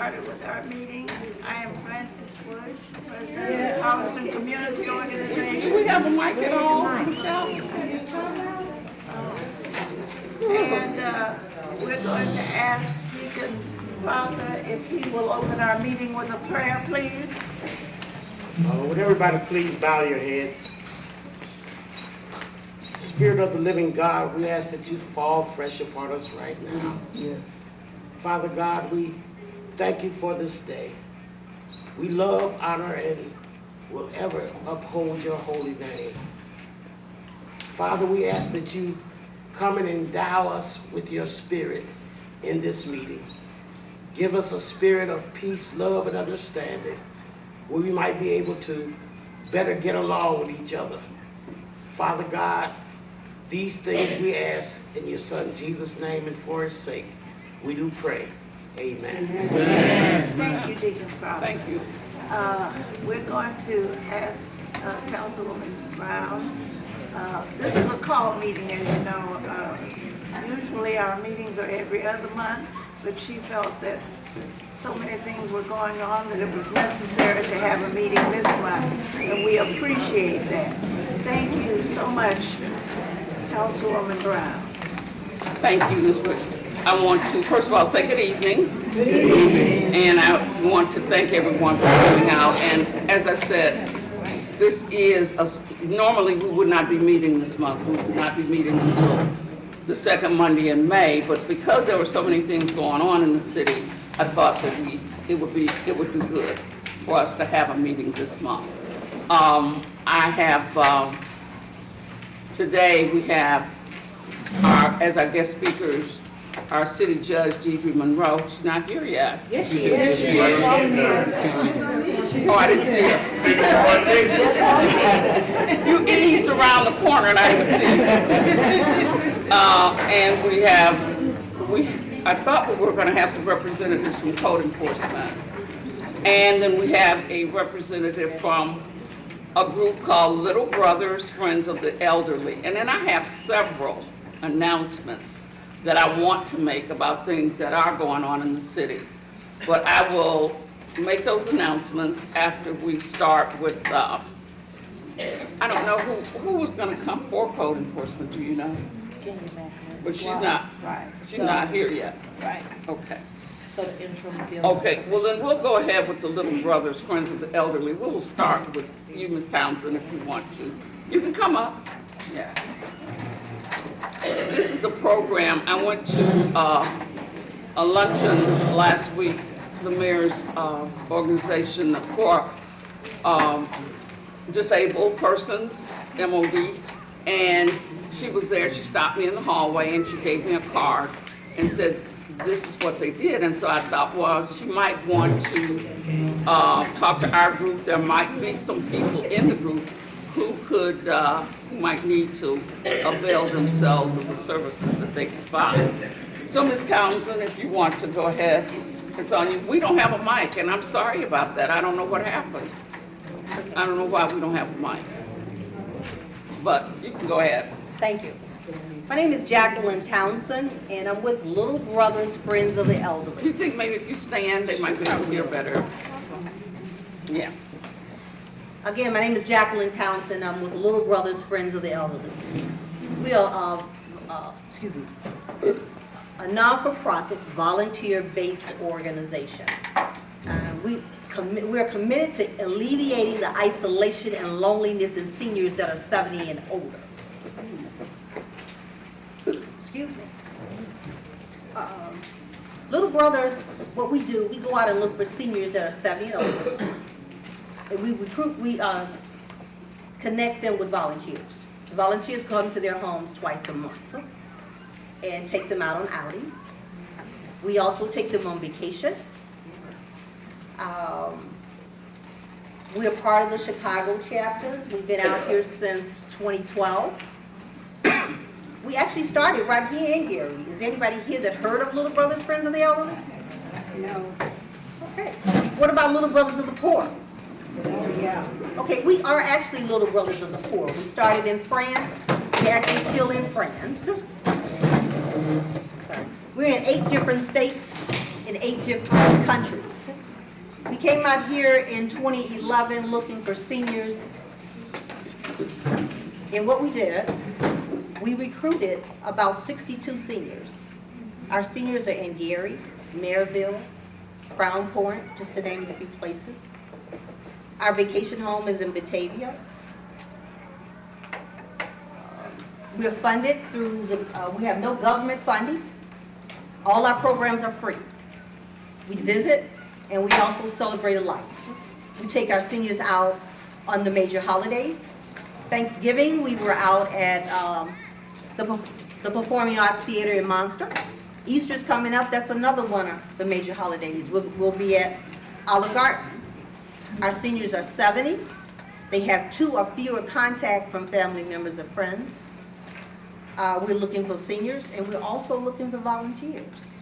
started with our meeting. I am Frances Bush, President of the Charleston Community Organization. Do we have a mic at all, Michelle? And we're going to ask Deacon Father if he will open our meeting with a prayer, please. Would everybody please bow your heads? Spirit of the living God, we ask that you fall fresh upon us right now. Yes. Father God, we thank you for this day. We love, honor, and will ever uphold your holy name. Father, we ask that you come and endow us with your spirit in this meeting. Give us a spirit of peace, love, and understanding, where we might be able to better get along with each other. Father God, these things we ask in your Son Jesus' name, and for his sake, we do pray. Amen. Amen. Thank you, Deacon Father. Thank you. We're going to ask Councilwoman Brown. This is a call meeting, as you know. Usually our meetings are every other month, but she felt that so many things were going on that it was necessary to have a meeting this month, and we appreciate that. Thank you so much, Councilwoman Brown. Thank you, Ms. Bush. I want to, first of all, say good evening. Good evening. And I want to thank everyone for coming out. And as I said, this is, normally we would not be meeting this month. We would not be meeting until the second Monday in May. But because there were so many things going on in the city, I thought that it would do good for us to have a meeting this month. Today we have as our guest speakers, our city judge, Deidre Monroe. She's not here yet. Yes, she is. Oh, I didn't see her. He's around the corner and I didn't see her. And I thought we were going to have some representatives from code enforcement. And then we have a representative from a group called Little Brothers Friends of the Elderly. And then I have several announcements that I want to make about things that are going on in the city. But I will make those announcements after we start with, I don't know who was going to come for code enforcement, do you know? But she's not, Right. she's not here yet. Right. Okay. So the interim bill. Okay, well then we'll go ahead with the Little Brothers, Friends of the Elderly. We'll start with you, Ms. Townsend, if you want to. You can come up. Yeah. This is a program. I went to a luncheon last week, the mayor's organization for disabled persons, MOD, and she was there. She stopped me in the hallway and she gave me a card and said, this is what they did. And so I thought, well, she might want to talk to our group. There might be some people in the group who could, who might need to avail themselves of the services that they can find. So Ms. Townsend, if you want to go ahead, it's on you. We don't have a mic, and I'm sorry about that. I don't know what happened. I don't know why we don't have a mic. But you can go ahead. Thank you. My name is Jacqueline Townsend, and I'm with Little Brothers Friends of the Do Elderly. you think maybe if you stand, they might be able to hear better? Yeah. Again, my name is Jacqueline Townsend. I'm with Little Brothers Friends of the Elderly. We are, a non-for-profit, volunteer-based organization. We are committed to alleviating the isolation and loneliness in seniors that are 70 and older. Excuse me. Little Brothers, what we do, we go out and look for seniors that are 70 and older. And we connect them with volunteers. The volunteers come to their homes twice a month and take them out on outings. We also take them on vacation. We are part of the Chicago chapter. We've been out here since 2012. We actually started right here in Gary. Is there anybody here that heard of Little Brothers Friends of the Elderly? No. Okay. What about Little Brothers of the Poor? Yeah. Okay, we are actually Little Brothers of the Poor. We started in France. We're actually still in France. Sorry. We're in 8 different states, in 8 different countries. We came out here in 2011 looking for seniors. And what we did, we recruited about 62 seniors. Our seniors are in Gary, Maryville, Crown Point, just to name a few places. Our vacation home is in Batavia. We're funded through we have no government funding. All our programs are free. We visit and we also celebrate a life. We take our seniors out on the major holidays. Thanksgiving, we were out at the Performing Arts Theater in Monster. Easter's coming up, that's another one of the major holidays. We'll be at Olive Garden. Our seniors are 70. They have 2 or fewer contact from family members or friends. We're looking for seniors, and we're also looking for volunteers.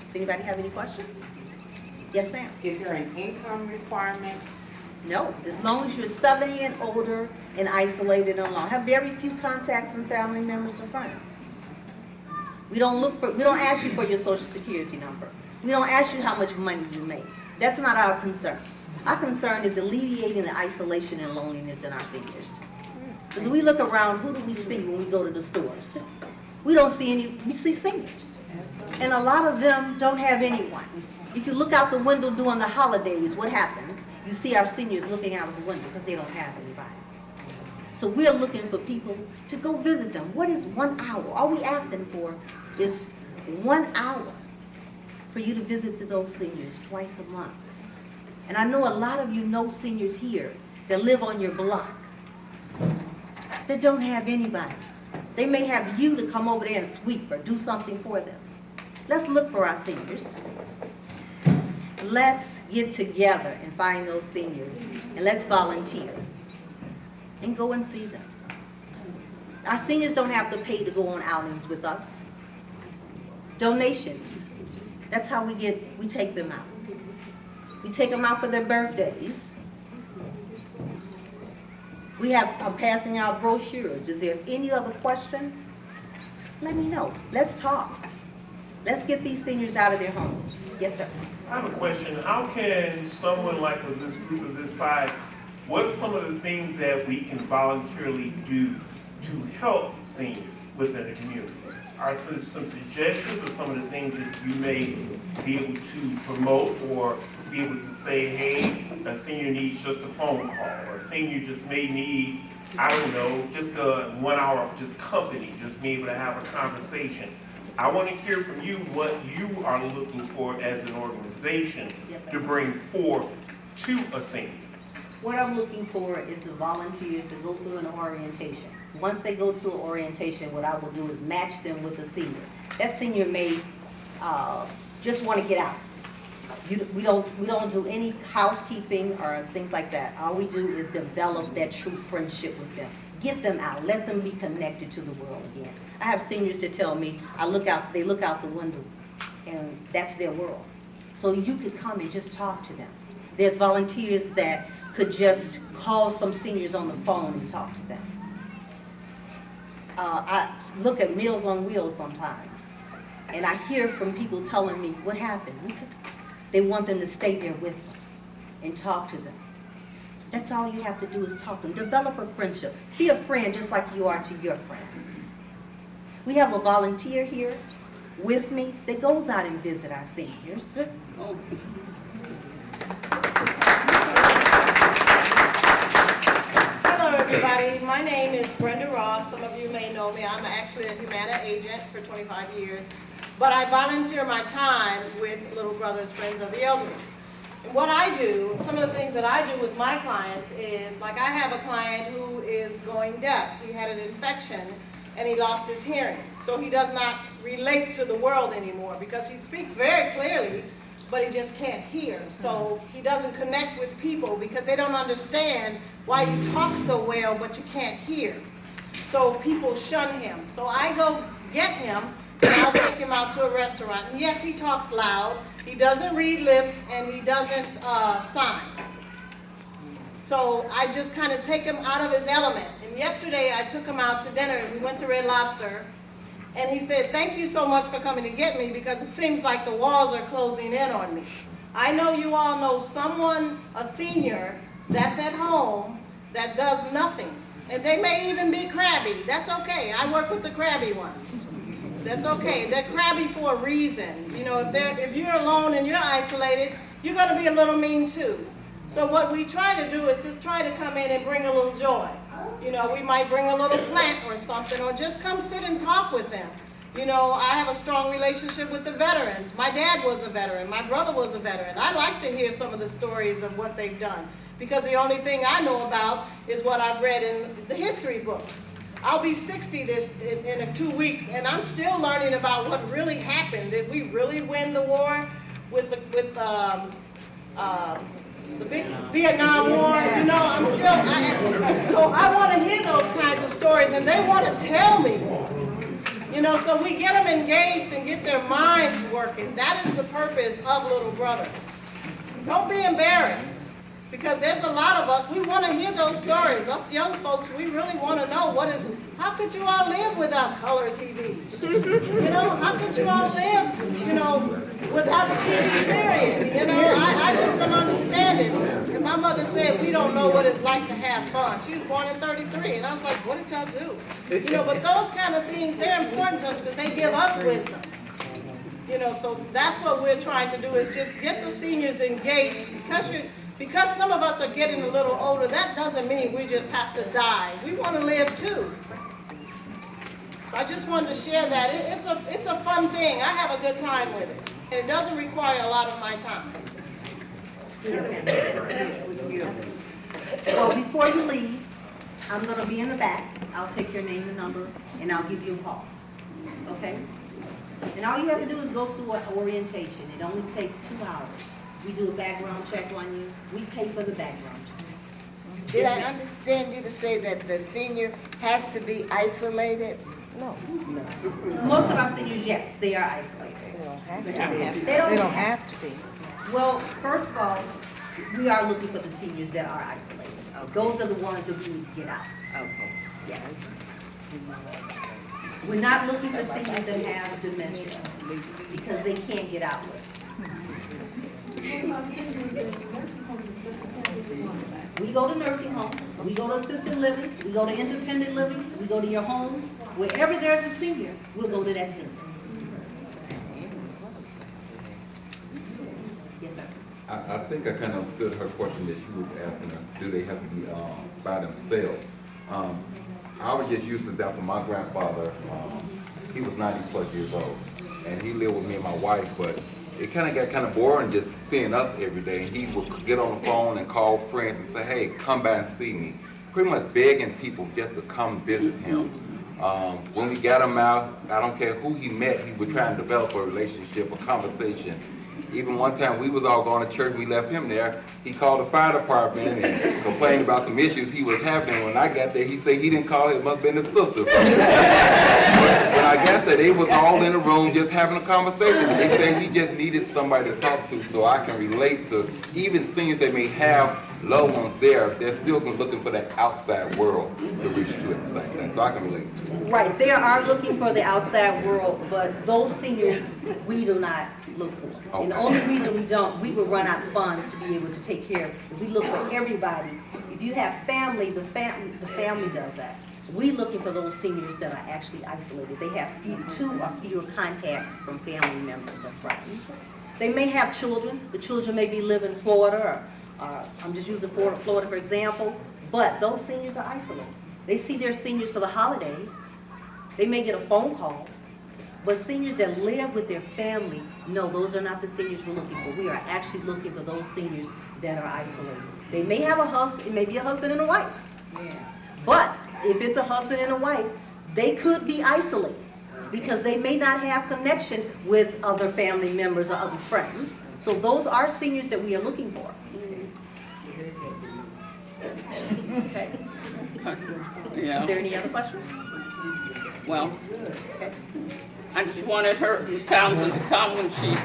Does anybody have any questions? Yes, ma'am. Is there an income requirement? No, as long as you're 70 and older and isolated and alone. Have very few contact from family members or friends. We don't ask you for your social security number. We don't ask you how much money you make. That's not our concern. Our concern is alleviating the isolation and loneliness in our seniors. Because we look around, who do we see when we go to the stores? We don't see any, we see seniors. And a lot of them don't have anyone. If you look out the window during the holidays, what happens? You see our seniors looking out of the window because they don't have anybody. So we're looking for people to go visit them. What is 1 hour? All we asking for is 1 hour for you to visit those seniors twice a month. And I know a lot of you know seniors here that live on your block that don't have anybody. They may have you to come over there and sweep or do something for them. Let's look for our seniors. Let's get together and find those seniors, and let's volunteer and go and see them. Our seniors don't have to pay to go on outings with us. Donations, that's how we take them out. We take them out for their birthdays. I'm passing out brochures. Is there any other questions? Let me know. Let's talk. Let's get these seniors out of their homes. Yes, sir. I have a question. How can someone like this group of this 5, what are some of the things that we can voluntarily do to help seniors within the community? Are some suggestions of some of the things that you may be able to promote or be able to say, hey, a senior needs just a phone call, or a senior just may need, I don't know, just 1 hour of just company, just being able to have a conversation. I want to hear from you what you are looking for as an organization to bring forth to a senior. What I'm looking for is the volunteers to go through an orientation. Once they go to an orientation, what I will do is match them with a senior. That senior may just want to get out. We don't do any housekeeping or things like that. All we do is develop that true friendship with them. Get them out. Let them be connected to the world again. I have seniors that tell me, they look out the window, and that's their world. So you could come and just talk to them. There's volunteers that could just call some seniors on the phone and talk to them. I look at Meals on Wheels sometimes, and I hear from people telling me what happens. They want them to stay there with them and talk to them. That's all you have to do is talk to them. Develop a friendship. Be a friend just like you are to your friend. We have a volunteer here with me that goes out and visit our seniors. Oh. Hello, everybody. My name is Brenda Ross. Some of you may know me. I'm actually a Humana agent for 25 years, but I volunteer my time with Little Brothers Friends of the Elderly. And what I do, some of the things that I do with my clients is, like I have a client who is going deaf. He had an infection and he lost his hearing. So he does not relate to the world anymore because he speaks very clearly, but he just can't hear. So he doesn't connect with people because they don't understand why you talk so well, but you can't hear. So people shun him. So I go get him, and I'll take him out to a restaurant. And yes, he talks loud. He doesn't read lips, and he doesn't sign. So I just kind of take him out of his element. And yesterday I took him out to dinner. We went to Red Lobster. And he said, thank you so much for coming to get me because it seems like the walls are closing in on me. I know you all know someone, a senior, that's at home that does nothing. And they may even be crabby. That's okay. I work with the crabby ones. That's okay. They're crabby for a reason. You know, if you're alone and you're isolated, you're going to be a little mean too. So what we try to do is just try to come in and bring a little joy. You know, we might bring a little plant or something, or just come sit and talk with them. You know, I have a strong relationship with the veterans. My dad was a veteran. My brother was a veteran. I like to hear some of the stories of what they've done, because the only thing I know about is what I've read in the history books. I'll be 60 in 2 weeks, and I'm still learning about what really happened. Did we really win the war with the big Vietnam War? You know, so I want to hear those kinds of stories, and they want to tell me. You know, so we get them engaged and get their minds working. That is the purpose of Little Brothers. Don't be embarrassed. Because there's a lot of us, we want to hear those stories. Us young folks, we really want to know how could you all live without color TV? You know, how could you all live, you know, without a TV period? You know, I just don't understand it. And my mother said, we don't know what it's like to have fun. She was born in '33, and I was like, what did y'all do? You know, but those kind of things, they're important to us because they give us wisdom. You know, so that's what we're trying to do, is just get the seniors engaged. Because some of us are getting a little older, that doesn't mean we just have to die. We want to live too. So I just wanted to share that. It's a fun thing. I have a good time with it. And it doesn't require a lot of my time. Well, before you leave, I'm going to be in the back. I'll take your name and number, and I'll give you a call. Okay? And all you have to do is go through an orientation. It only takes 2 hours. We do a background check on you. We pay for the background check. Did I understand you to say that the senior has to be isolated? No. Most of our seniors, yes, they are isolated. They don't have to be. They don't have to be. Well, first of all, we are looking for the seniors that are isolated. Those are the ones that we need to get out. Okay. Yes. We're not looking for seniors that have dementia because they can't get out with us. We go to nursing homes, we go to assisted living, we go to independent living, we go to your homes. Wherever there's a senior, we'll go to that senior. Yes, sir. I think I kind of understood her question that she was asking her, do they have to be by themselves? I would just use this example. My grandfather, he was 90 plus years old, and he lived with me and my wife, but it kind of got kind of boring just seeing us every day. And he would get on the phone and call friends and say, hey, come by and see me. Pretty much begging people just to come visit him. When we got him out, I don't care who he met, he would try and develop a relationship, a conversation. Even one time we was all going to church, we left him there. He called the fire department and complained about some issues he was having. When I got there, he said he didn't call it must have been his sister. But when I got there, they was all in the room just having a conversation. They said he just needed somebody to talk to, so I can relate to even seniors that may have loved ones there, they're still looking for that outside world to reach to at the same time. So I can relate to it. Right, they are looking for the outside world, but those seniors, we do not look for. And the only reason we would run out of funds to be able to take care of. If we look for everybody, if you have family, the family does that. We looking for those seniors that are actually isolated. They have 2 or fewer contact from family members or friends. They may have children. The children may be living in Florida, or I'm just using Florida for example, but those seniors are isolated. They see their seniors for the holidays. They may get a phone call. But seniors that live with their family, no, those are not the seniors we're looking for. We are actually looking for those seniors that are isolated. They may have a husband, it may be a husband and a wife. Yeah. But if it's a husband and a wife, they could be isolated because they may not have connection with other family members or other friends. So those are seniors that we are looking for. Okay. Yeah. Is there any other questions? Well, Okay. I just wanted Ms. Townsend to come when she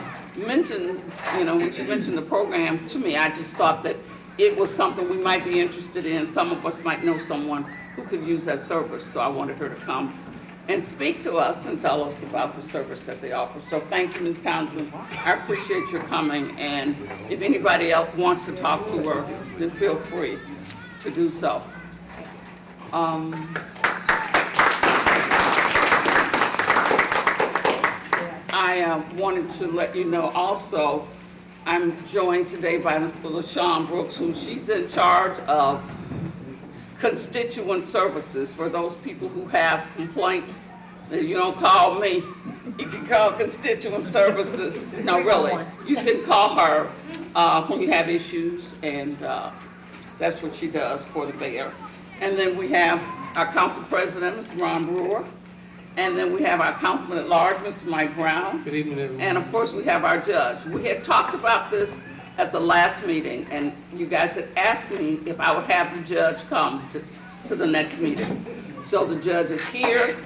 mentioned, when she mentioned the program to me. I just thought that it was something we might be interested in. Some of us might know someone who could use that service, so I wanted her to come and speak to us and tell us about the service that they offer. So thank you, Ms. Townsend. I appreciate your coming, and if anybody else wants to talk to her, then feel free to do so. I wanted to let you know also, I'm joined today by Ms. LaShawn Brooks, who she's in charge of constituent services for those people who have complaints. You don't call me, you can call constituent services. No, really, you can call her when you have issues, and that's what she does for the mayor. And then we have our council president, Mr. Ron Brewer. And then we have our councilman at large, Mr. Mike Brown. Good evening, everyone. And of course, we have our judge. We had talked about this at the last meeting, and you guys had asked me if I would have the judge come to the next meeting. So the judge is here.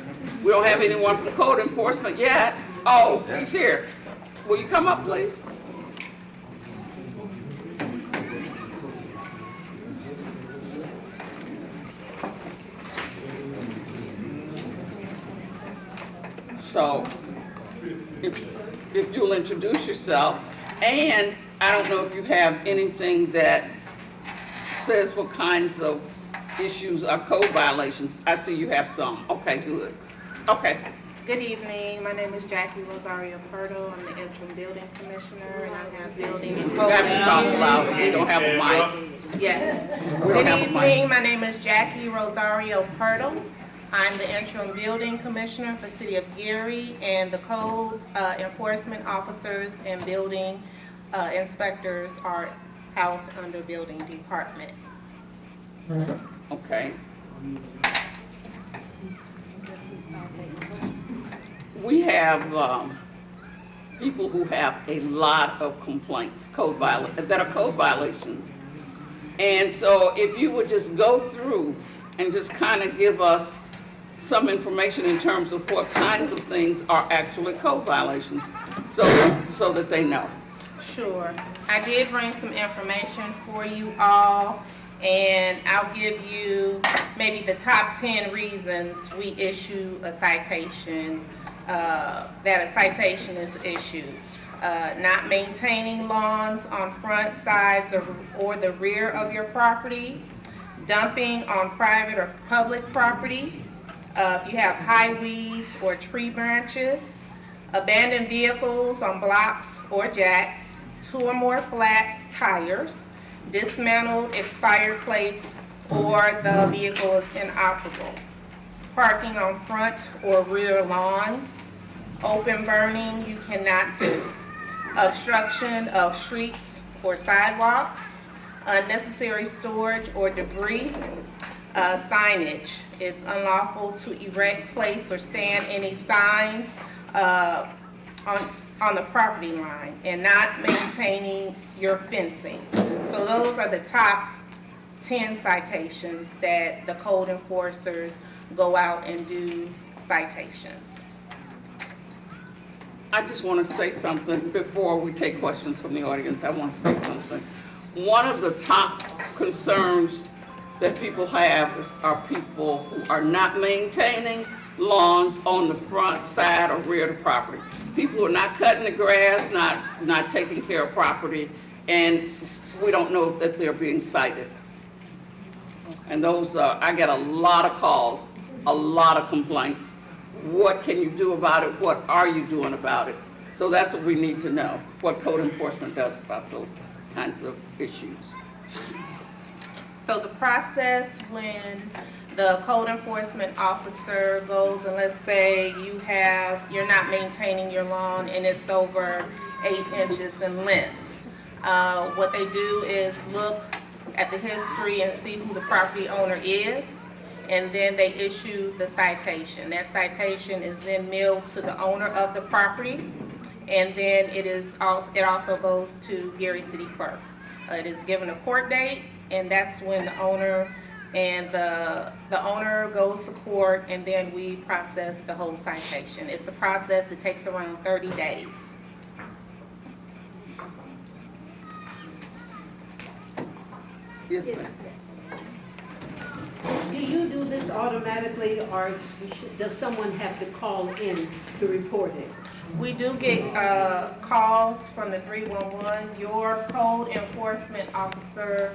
We don't have anyone from code enforcement yet. Oh, she's here. Will you come up, please? So, if you'll introduce yourself, and I don't know if you have anything that says what kinds of issues are code violations. I see you have some. Okay, good. Okay. Good evening, my name is Jackie Rosario Purtle, I'm the interim building commissioner, and I have building and You code. have to talk loud. We don't have a mic. Yes. We don't Good have a mic. evening, my name is Jackie Rosario Purtle. I'm the interim building commissioner for City of Gary, and the code enforcement officers and building inspectors are housed under building department. Okay. We have people who have a lot of complaints, that are code violations. And so if you would just go through and just kind of give us some information in terms of what kinds of things are actually code violations, so that they know. Sure. I did bring some information for you all, and I'll give you maybe the top 10 reasons we issue a citation, that a citation is issued. Not maintaining lawns on front, sides, or the rear of your property, dumping on private or public property, if you have high weeds or tree branches, abandoned vehicles on blocks or jacks, 2 or more flat tires, dismantled expired plates, or the vehicle is inoperable, parking on front or rear lawns, open burning you cannot do, obstruction of streets or sidewalks, unnecessary storage or debris, signage. It's unlawful to erect, place, or stand any signs on the property line, and not maintaining your fencing. So those are the top 10 citations that the code enforcers go out and do citations. I just want to say something before we take questions from the audience. I want to say something. One of the top concerns that people have are people who are not maintaining lawns on the front, side, or rear of the property. People who are not cutting the grass, not taking care of property, and we don't know that they're being cited. And those, I get a lot of calls, a lot of complaints. What can you do about it? What are you doing about it? So that's what we need to know, what code enforcement does about those kinds of issues. So the process when the code enforcement officer goes and let's say you're not maintaining your lawn and it's over 8 inches in length. What they do is look at the history and see who the property owner is, and then they issue the citation. That citation is then mailed to the owner of the property, and then it also goes to Gary City Clerk. It is given a court date, and that's when the owner goes to court, and then we process the whole citation. It's a process that takes around 30 days. Yes, ma'am. Do you do this automatically, or does someone have to call in to report it? We do get calls from the 311. Your code enforcement officer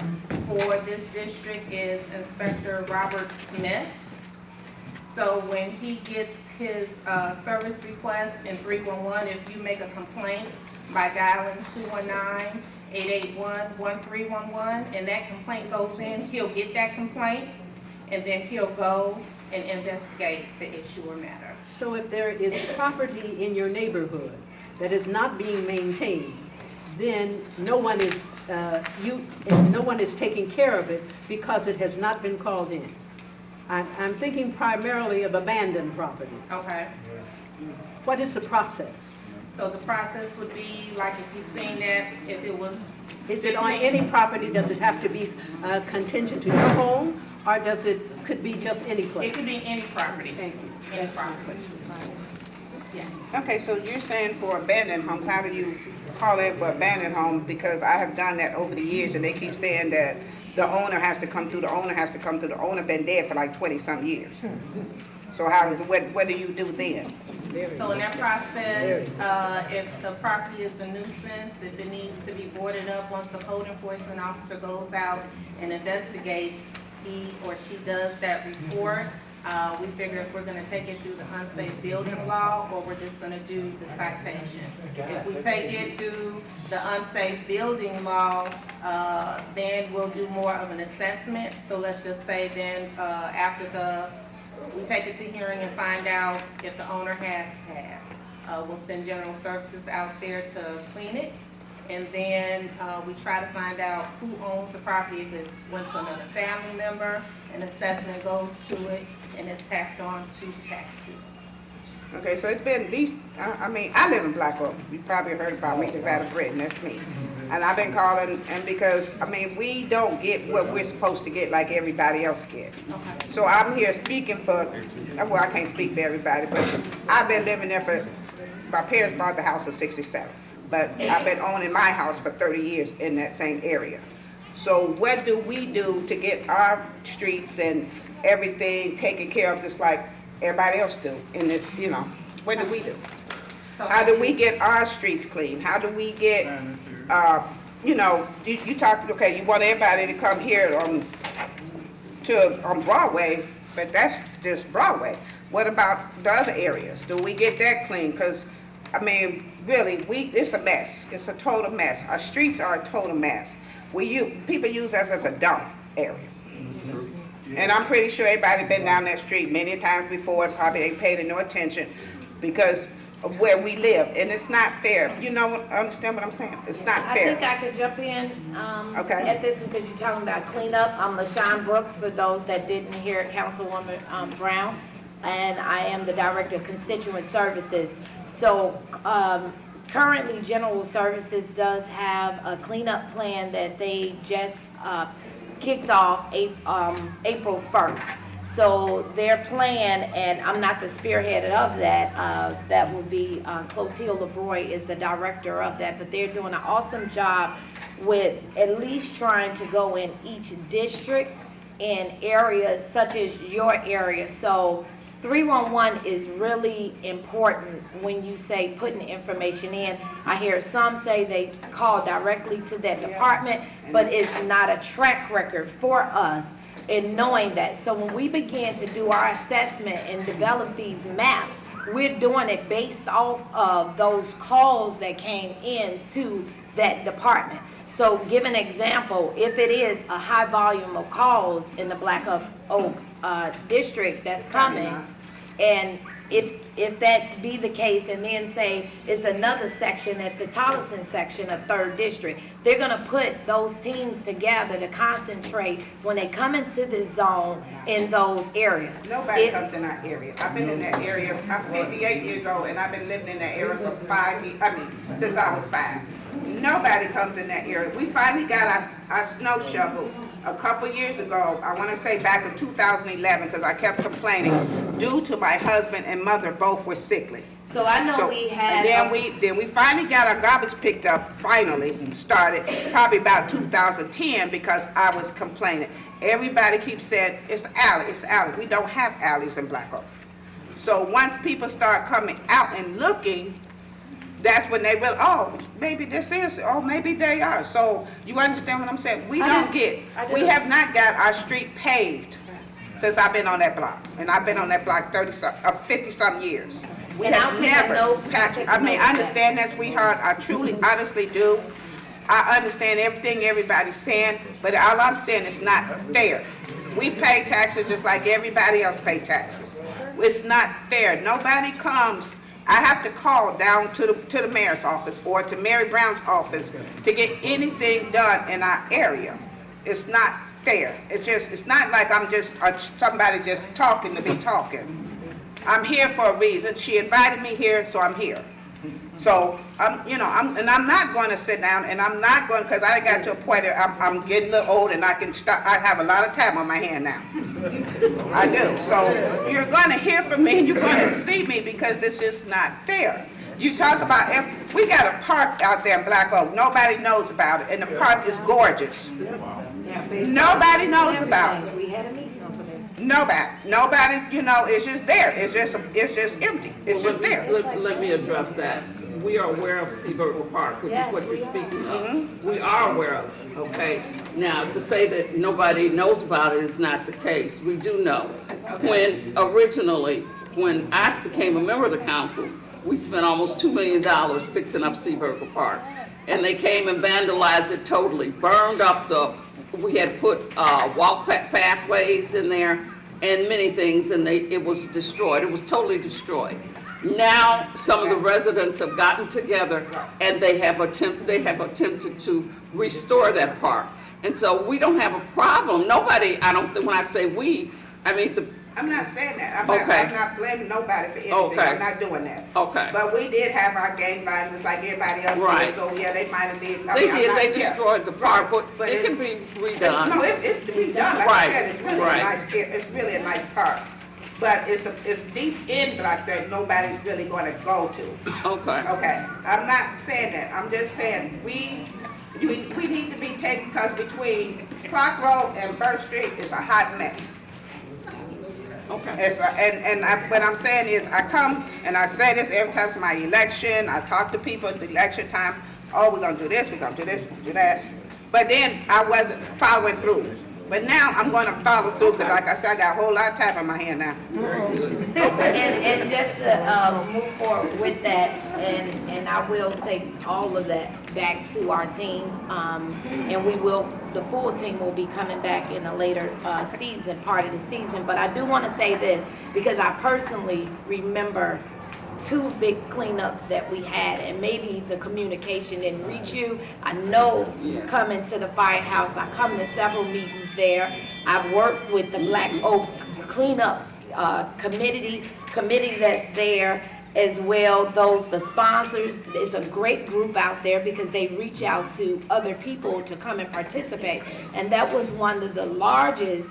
for this district is Inspector Robert Smith. So when he gets his service request in 311, if you make a complaint by dialing 219-881-1311, and that complaint goes in, he'll get that complaint, and then he'll go and investigate the issue or matter. So if there is property in your neighborhood that is not being maintained, then no one is taking care of it because it has not been called in. I'm thinking primarily of abandoned property. Okay. What is the process? So the process would be like if you've seen that, if it was. Is it on any property? Does it have to be contingent to your home, or could be just any place? It could be any property. Thank you. Any property. Yeah. Okay, so you're saying for abandoned homes, how do you call in for abandoned homes? Because I have done that over the years, and they keep saying that the owner has to come through, the owner has to come through. The owner been dead for like 20-some years. So what do you do then? So in that process, if the property is a nuisance, if it needs to be boarded up, once the code enforcement officer goes out and investigates, he or she does that report, we figure if we're gonna take it through the unsafe building law, or we're just gonna do the citation. If we take it through the unsafe building law, then we'll do more of an assessment. So let's just say then, after we take it to hearing and find out if the owner has passed. We'll send general services out there to clean it. And then we try to find out who owns the property. If it's went to another family member, an assessment goes to it, and it's tacked on to the tax bill. Okay, so it's been at least, I live in Black Oak. You probably heard about me, Nevada Britain, that's me. And I've been calling, and because, we don't get what we're supposed to get like everybody else gets. Okay. So I'm here speaking for, well, I can't speak for everybody, but I've been living there my parents bought the house in '67. But I've been owning my house for 30 years in that same area. So what do we do to get our streets and everything taken care of just like everybody else do in this, what do we do? So How do we get our streets clean? How do we get, you talk, okay, you want everybody to come here on Broadway, but that's just Broadway. What about the other areas? Do we get that clean? Because, really, it's a mess. It's a total mess. Our streets are a total mess. People use us as a dump area. And I'm pretty sure everybody been down that street many times before and probably ain't paid no attention because of where we live. And it's not fair. Understand what I'm saying? It's not fair. I think I could jump in Okay. at this because you're talking about cleanup. I'm LaShawn Brooks, for those that didn't hear it, Councilwoman Brown. And I am the Director of Constituent Services. So currently, General Services does have a cleanup plan that they just kicked off April 1st. So their plan, and I'm not the spearhead of that, that would be Clotilde LeBroy is the director of that, but they're doing an awesome job with at least trying to go in each district in areas such as your area. So 311 is really important when you say putting information in. I hear some say they call directly to that department, but it's not a track record for us in knowing that. So when we begin to do our assessment and develop these maps, we're doing it based off of those calls that came in to that department. So give an example, if it is a high volume of calls in the Black Oak district that's coming, and if that be the case, and then say it's another section at the Tolleson section of 3rd District, they're gonna put those teams together to concentrate when they come into this zone in those areas. Nobody comes in our area. I've been in that area, I'm 58 years old, and I've been living in that area for 5 years, since I was 5. Nobody comes in that area. We finally got our snow shovel a couple years ago, I want to say back in 2011, because I kept complaining, due to my husband and mother both were sickly. So I know we had. And then we finally got our garbage picked up, finally, and started probably about 2010 because I was complaining. Everybody keeps saying, it's alley, it's alley. We don't have alleys in Black Oak. So once people start coming out and looking, that's when they will, oh, maybe this is, or maybe they are. So you understand what I'm saying? We have not got our street paved since I've been on that block. And I've been on that block 50-some years. We And have I'll take a never note. patched. I mean, I understand that, sweetheart. I truly, honestly do. I understand everything everybody's saying, but all I'm saying is not fair. We pay taxes just like everybody else pay taxes. It's not fair. Nobody comes. I have to call down to the mayor's office or to Mary Brown's office to get anything done in our area. It's not fair. It's not like I'm just somebody just talking to be talking. I'm here for a reason. She invited me here, so I'm here. So I'm not going to sit down, and I'm not going, because I got to a point where I'm getting a little old, and I have a lot of time on my hand now. I do. So you're going to hear from me, and you're going to see me, because it's just not fair. You talk about, we got a park out there in Black Oak. Nobody knows about it, and the park is gorgeous. Nobody knows about it. We had a meeting over there. Nobody, it's just there. It's just empty. It's just there. Let me address that. We are aware of Seaburger Park, which is what you're speaking of. We are aware of it, okay? Now, to say that nobody knows about it is not the case. We do know. When I became a member of the council, we spent almost $2 million fixing up Seaburger Park. And they came and vandalized it totally, burned up we had put walk pathways in there and many things, and it was destroyed. It was totally destroyed. Now, some of the residents have gotten together and they have attempted to restore that park. And so we don't have a problem. Nobody, when I say we, I mean I'm not saying that. Okay. I'm not blaming nobody for anything. Okay. I'm not doing that. Okay. But we did have our gang violence like everybody else Right. did. So yeah, they might have did. They destroyed the park, but it can be redone. No, it's redone. Like Right. I said, it's really Right. a nice. It's really a nice park. But it's deep in Black that nobody's really going to go to. Okay. Okay. I'm not saying that. I'm just saying we need to be taken, because between Clark Road and Burr Street is a hot mess. Okay. What I'm saying is, I come and I say this every time it's my election. I talk to people at the election time. Oh, we're gonna do this, we're gonna do this, we're gonna do that. But then I wasn't following through. But now I'm gonna follow through, because like I said, I got a whole lot of time on my hand now. And just to move forward with that, and I will take all of that back to our team, and the full team will be coming back in a later part of the season. But I do want to say this, because I personally remember 2 big cleanups that we had, and maybe the communication didn't reach you. I know coming to the firehouse, I come to several meetings there. I've worked with the Black Oak cleanup committee that's there as well. The sponsors, it's a great group out there, because they reach out to other people to come and participate. And that was one of the largest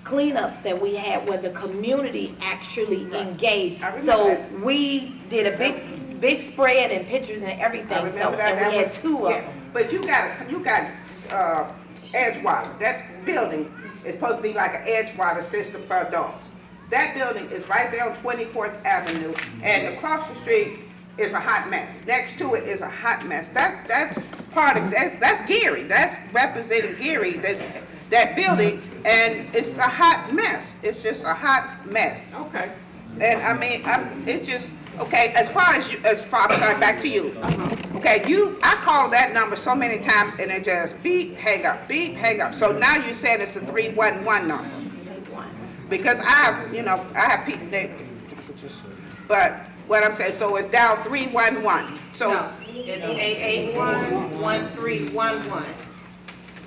cleanups that we had, where the community actually engaged. So we did a big spread and pictures and everything. So and we had 2 of them. But you got Edgewater. That building is supposed to be like an Edgewater system for adults. That building is right there on 24th Avenue, and across the street is a hot mess. Next to it is a hot mess. That's Geary. That's representing Geary. That building, and it's a hot mess. It's just a hot mess. Okay. And I mean, it's just, okay, I'm sorry, back to you. Okay, I called that number so many times, and it just beep, hang up, beep, hang up. So now you said it's the 311 number. Because I have people that, but what I'm saying, so it's down 311. So No, it's 881-1311.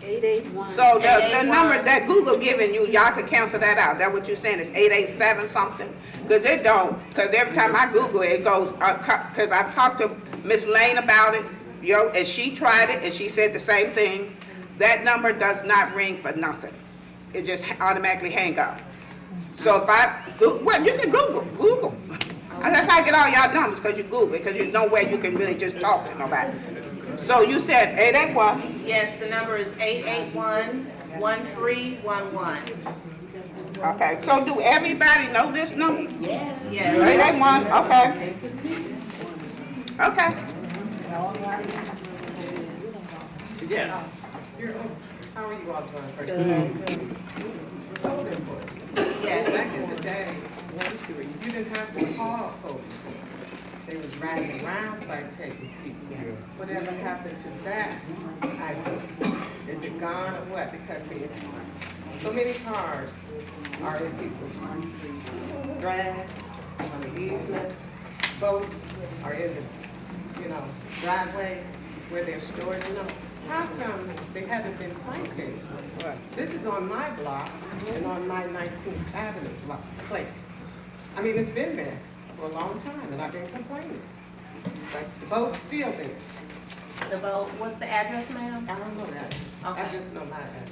881. So the number that Google giving you, y'all can cancel that out. That's what you're saying, it's 887 something? Because it don't, because every time I Google it, it goes, because I've talked to Miss Lane about it, and she tried it, and she said the same thing. That number does not ring for nothing. It just automatically hang up. So if you can Google. That's how I get all y'all numbers, because you Google, because there's no way you can really just talk to nobody. So you said 881. Yes, the number is 1311. Okay, so do everybody know this number? Yes. 881, okay. Okay. Yeah. How are you all doing? Yes. Back in the day, you didn't have to call police. They was riding around citating people. Whatever happened to that idea? Is it gone or what? Because see, so many cars are in people's drive, on the easement, boats are in the, driveways where they're stored, How come they haven't been cited? This is on my block and on my 19th Avenue place. I mean, it's been there for a long time, and I've been complaining. But the boat's still there. The vote, what's the address, ma'am? I don't know that. Okay. I just know my address.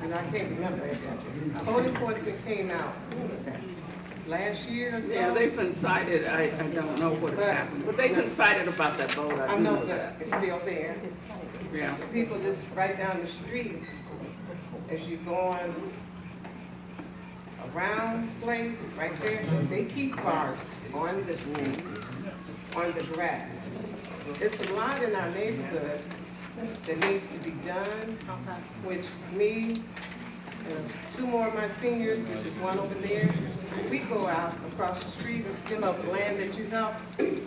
And I can't remember that address. Code enforcement came out, when was that? Last year or so? Yeah, they've been cited, I don't know what has happened, but they've been cited about that boat, I I do know, know but that. it's still there. Yeah. People just right down the street, as you're going around the place, right there, they keep cars on the grass. It's a lot in our neighborhood that needs to be done, which me, two more of my seniors, which is one over there, we go out across the street, the land that you help.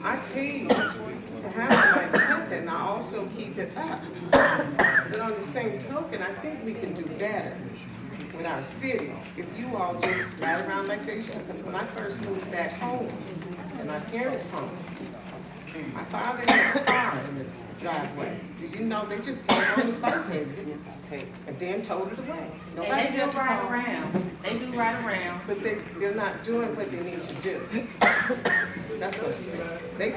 I paid to have my cut, and I also keep it up. But on the same token, I think we can do better with our city if you all just ride around like they used to. Because when I first moved back home, in my parents' home, my father had a car in the driveway. Do you know they just came on the cited and then towed it away? And they do ride around. They do ride around. But they're not doing what they need to do. That's what they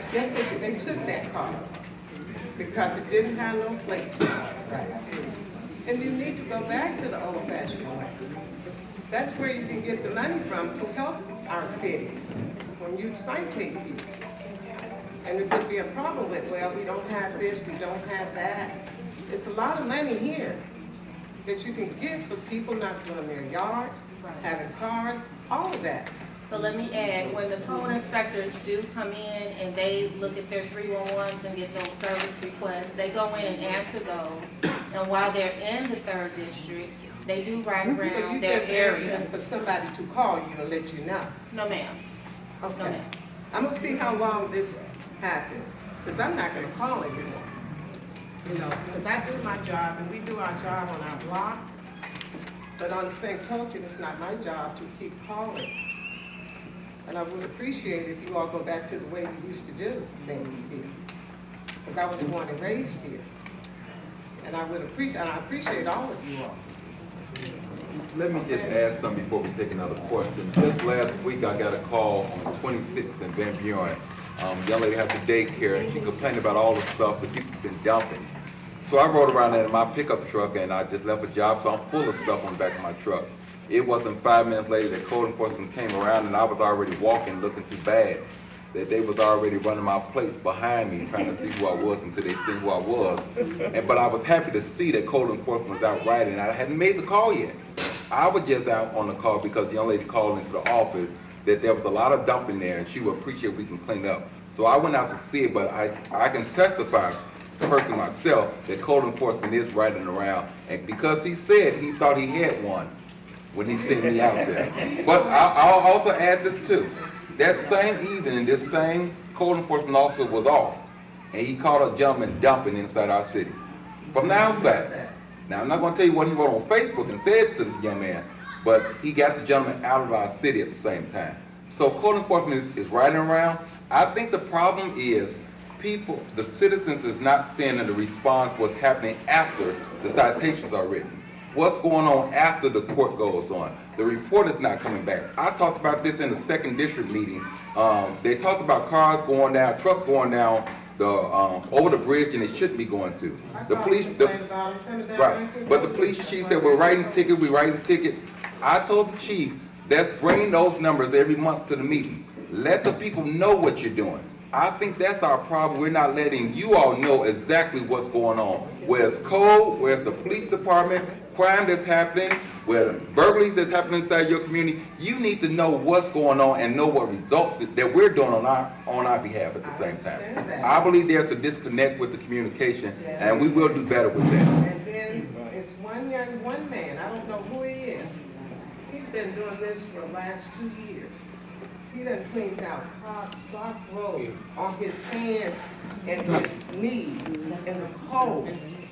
took that car because it didn't have no plates. Right. And you need to go back to the old-fashioned way. That's where you can get the money from to help our city when you citate people. And it could be a problem with, well, we don't have this, we don't have that. It's a lot of money here that you can get for people not doing their yards, having cars, all of that. So let me add, when the code inspectors do come in and they look at their 311s and get those service requests, they go in and answer those. And while they're in the 3rd district, they do ride So around you their just area. asking for somebody to call you and let you know? No, ma'am. No, Okay. ma'am. I'm gonna see how long this happens, because I'm not gonna call anymore. Because I do my job and we do our job on our block, but on the same token, it's not my job to keep calling. And I would appreciate if you all go back to the way you used to do things here. Because I was born and raised here. And I appreciate all of you all. Let me just add something before we take another question. Just last week, I got a call on 26th in Van Buren. Young lady has a daycare, and she complained about all the stuff that people have been dumping. So I rode around in my pickup truck, and I just left a job, so I'm full of stuff on the back of my truck. It wasn't 5 minutes later that code enforcement came around, and I was already walking, looking too bad, that they was already running my plates behind me, trying to see who I was until they see who I was. But I was happy to see that code enforcement was out riding. I hadn't made the call yet. I was just out on the call because the young lady called into the office that there was a lot of dumping there, and she would appreciate if we can clean up. So I went out to see it, but I can testify personally myself that code enforcement is riding around. And because he said he thought he had one when he sent me out there. But I'll also add this too. That same evening, this same code enforcement officer was off, and he caught a gentleman dumping inside our city from the outside. Now, I'm not going to tell you what he wrote on Facebook and said to the young man, but he got the gentleman out of our city at the same time. So code enforcement is riding around. I think the problem is people, the citizens is not seeing the response what's happening after the citations are written. What's going on after the court goes on? The report is not coming back. I talked about this in the 2nd district meeting. They talked about cars going down, trucks going down over the bridge, and they shouldn't be going to. The police, right? But the police chief said we're writing a ticket. I told the chief, let's bring those numbers every month to the meeting. Let the people know what you're doing. I think that's our problem. We're not letting you all know exactly what's going on. Where's code? Where's the police department? crime that's happening, where the burglaries that's happening inside your community, you need to know what's going on and know what results that we're doing on our behalf at the same time. I believe there's a disconnect with the communication, and we will do better with that. And then it's one man, I don't know who he is. He's been doing this for the last 2 years. He done cleaned out Clark Road on his hands and his knees in the cold,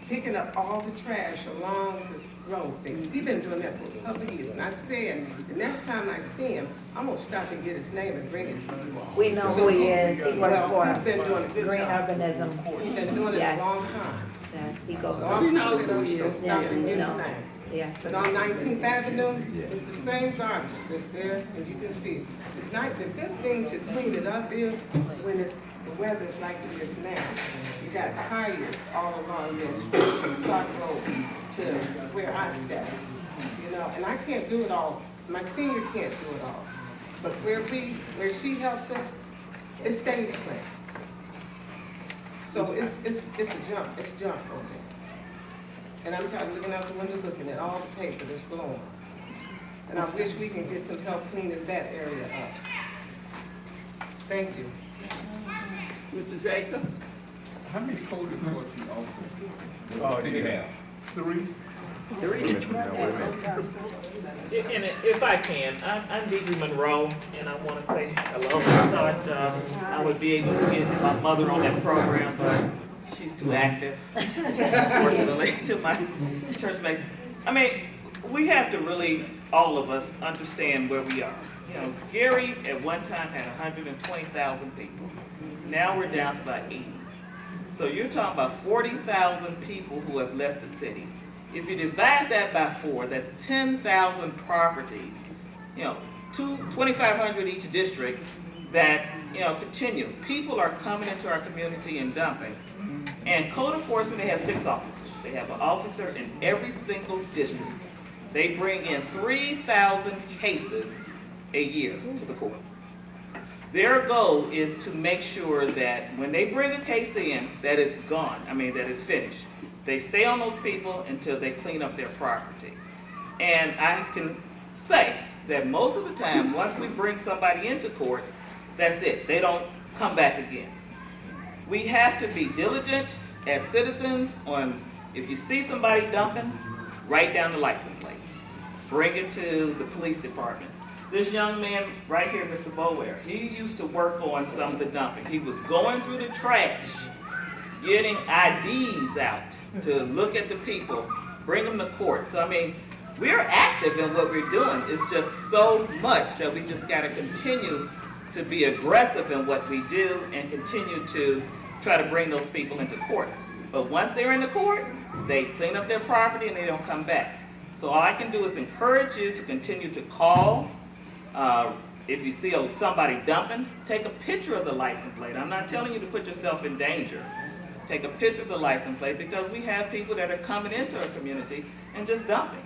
picking up all the trash along the road. He's been doing that for a couple of years. And I said, the next time I see him, I'm gonna stop and get his name and bring it to you all. We know who he is. He works for He's been doing a good Green job. Urbanism. He's been doing it Yes. a long time. Yes, he goes. So I'm knows gonna who he is. stop and get his Yeah. name. Yeah. But on 19th Avenue, it's the same garbage that's there, and you can see. The good thing to clean it up is when the weather's like it is now. You got tires all along this street from Clark Road to where I stay. You know, and I can't do it all. My senior can't do it all. But where she helps us, it stays clean. So it's a jump, it's junk over there. And I'm tired of looking out the window, looking at all the paper that's blowing. And I wish we can get some help cleaning that area up. Thank you. Mr. Jacob? How many code enforcement officers do you have? 3. And if I can, I'm Deidre Monroe, and I want to say hello. I thought I would be able to get my mother on that program, but she's too active, unfortunately, to my church mate. I mean, we have to really, all of us, understand where we are. You know, Gary at one time had 120,000 people. Now we're down to about 80. So you're talking about 40,000 people who have left the city. If you divide that by 4, that's 10,000 properties, you know, 2,500 each district that, you know, continue. People are coming into our community and dumping. And code enforcement, they have 6 officers. They have an officer in every single district. They bring in 3,000 cases a year to the court. Their goal is to make sure that when they bring a case in, that it's gone, that it's finished. They stay on those people until they clean up their property. And I can say that most of the time, once we bring somebody into court, that's it. They don't come back again. We have to be diligent as citizens on, if you see somebody dumping, write down the license plate. Bring it to the police department. This young man right here, Mr. Bower, he used to work on some of the dumping. He was going through the trash, getting IDs out to look at the people, bring them to court. So, we're active in what we're doing. It's just so much that we just got to continue to be aggressive in what we do and continue to try to bring those people into court. But once they're in the court, they clean up their property and they don't come back. So all I can do is encourage you to continue to call. If you see somebody dumping, take a picture of the license plate. I'm not telling you to put yourself in danger. Take a picture of the license plate because we have people that are coming into our community and just dumping.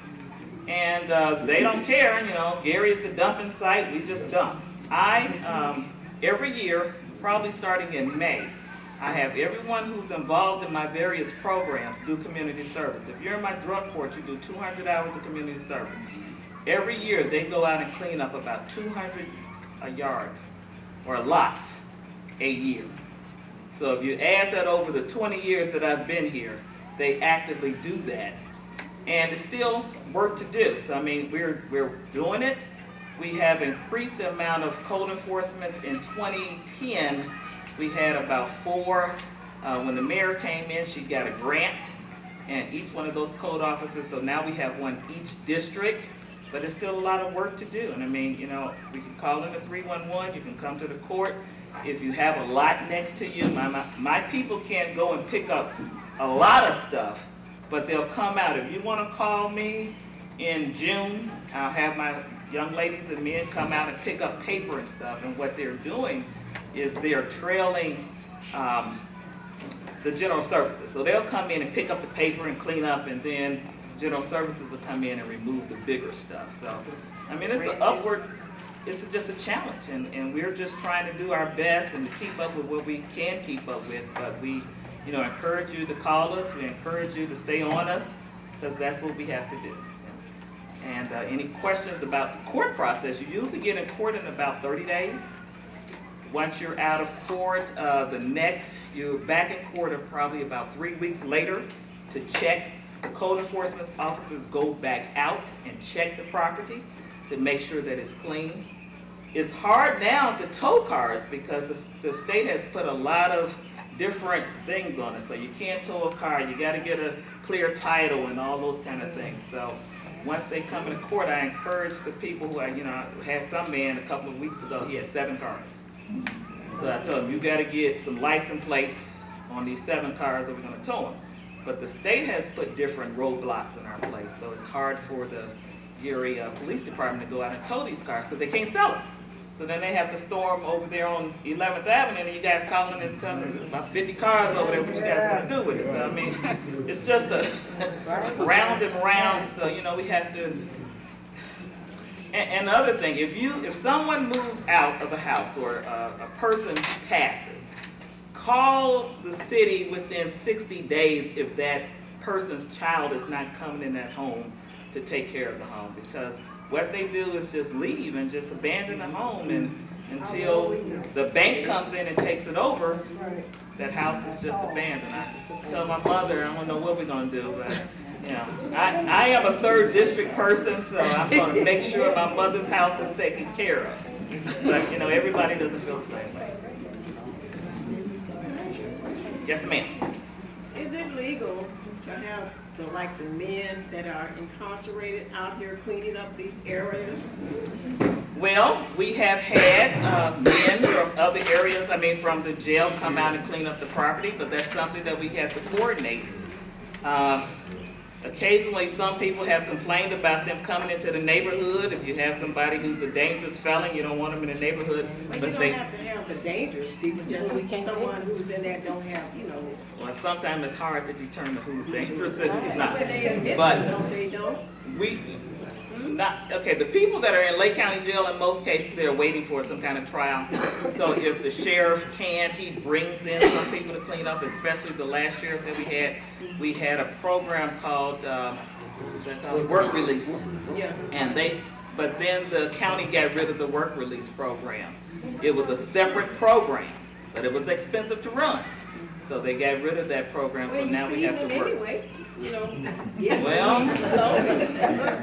And they don't care, Gary is the dumping site, we just dump. Every year, probably starting in May, I have everyone who's involved in my various programs do community service. If you're in my drug court, you do 200 hours of community service. Every year, they go out and clean up about 200 yards or lots a year. So if you add that over the 20 years that I've been here, they actively do that. And it's still work to do. So we're doing it. We have increased the amount of code enforcements. In 2010, we had about 4. When the mayor came in, she got a grant, and each one of those code officers, so now we have one each district, but there's still a lot of work to do. And we can call in the 311, you can come to the court. If you have a lot next to you, my people can't go and pick up a lot of stuff, but they'll come out. If you want to call me in June, I'll have my young ladies and men come out and pick up paper and stuff. And what they're doing is they're trailing the general services. So they'll come in and pick up the paper and clean up, and then general services will come in and remove the bigger stuff. So, it's an upward, it's just a challenge, and we're just trying to do our best and to keep up with what we can keep up with. But we, encourage you to call us. We encourage you to stay on us. because that's what we have to do. And any questions about the court process, you usually get in court in about 30 days. Once you're out of court, you're back in court probably about 3 weeks later to check. The code enforcement officers go back out and check the property to make sure that it's clean. It's hard now to tow cars because the state has put a lot of different things on it. So you can't tow a car, you gotta get a clear title and all those kind of things. So once they come into court, I encourage the people who I had some man a couple of weeks ago, he had 7 cars. So I told him, you gotta get some license plates on these 7 cars that we're gonna tow them. But the state has put different roadblocks in our place, so it's hard for the Gary Police Department to go out and tow these cars because they can't sell them. So then they have to store them over there on 11th Avenue, and you guys calling and selling about 50 cars over there. What you guys gonna do with it? So I mean, it's just a round and round. So we have to. And the other thing, if someone moves out of a house or a person passes, call the city within 60 days if that person's child is not coming in that home to take care of the home, because what they do is just leave and just abandon the home, and until the bank comes in and takes it over, that house is just abandoned. I tell my mother, I don't know what we're gonna do, but I am a 3rd district person, so I'm gonna make sure my mother's house is taken care of. But everybody doesn't feel the same way. Yes, ma'am. Is it legal to have the men that are incarcerated out here cleaning up these areas? Well, we have had men from other areas, from the jail come out and clean up the property, but that's something that we have to coordinate. Occasionally, some people have complained about them coming into the neighborhood. If you have somebody who's a dangerous felon, you don't want them in the neighborhood. But you don't have to have the dangerous people, just someone who's in there don't have, Well, sometimes it's hard to determine who's dangerous and who's not. When they admit But they don't. The people that are in Lake County Jail, in most cases, they're waiting for some kind of trial. So if the sheriff can, he brings in some people to clean up, especially the last sheriff that we had. We had a program called work release. Yeah. But then the county got rid of the work release program. It was a separate program, but it was expensive to run. So they got rid of that program, so now we have to work. Anyway. Well,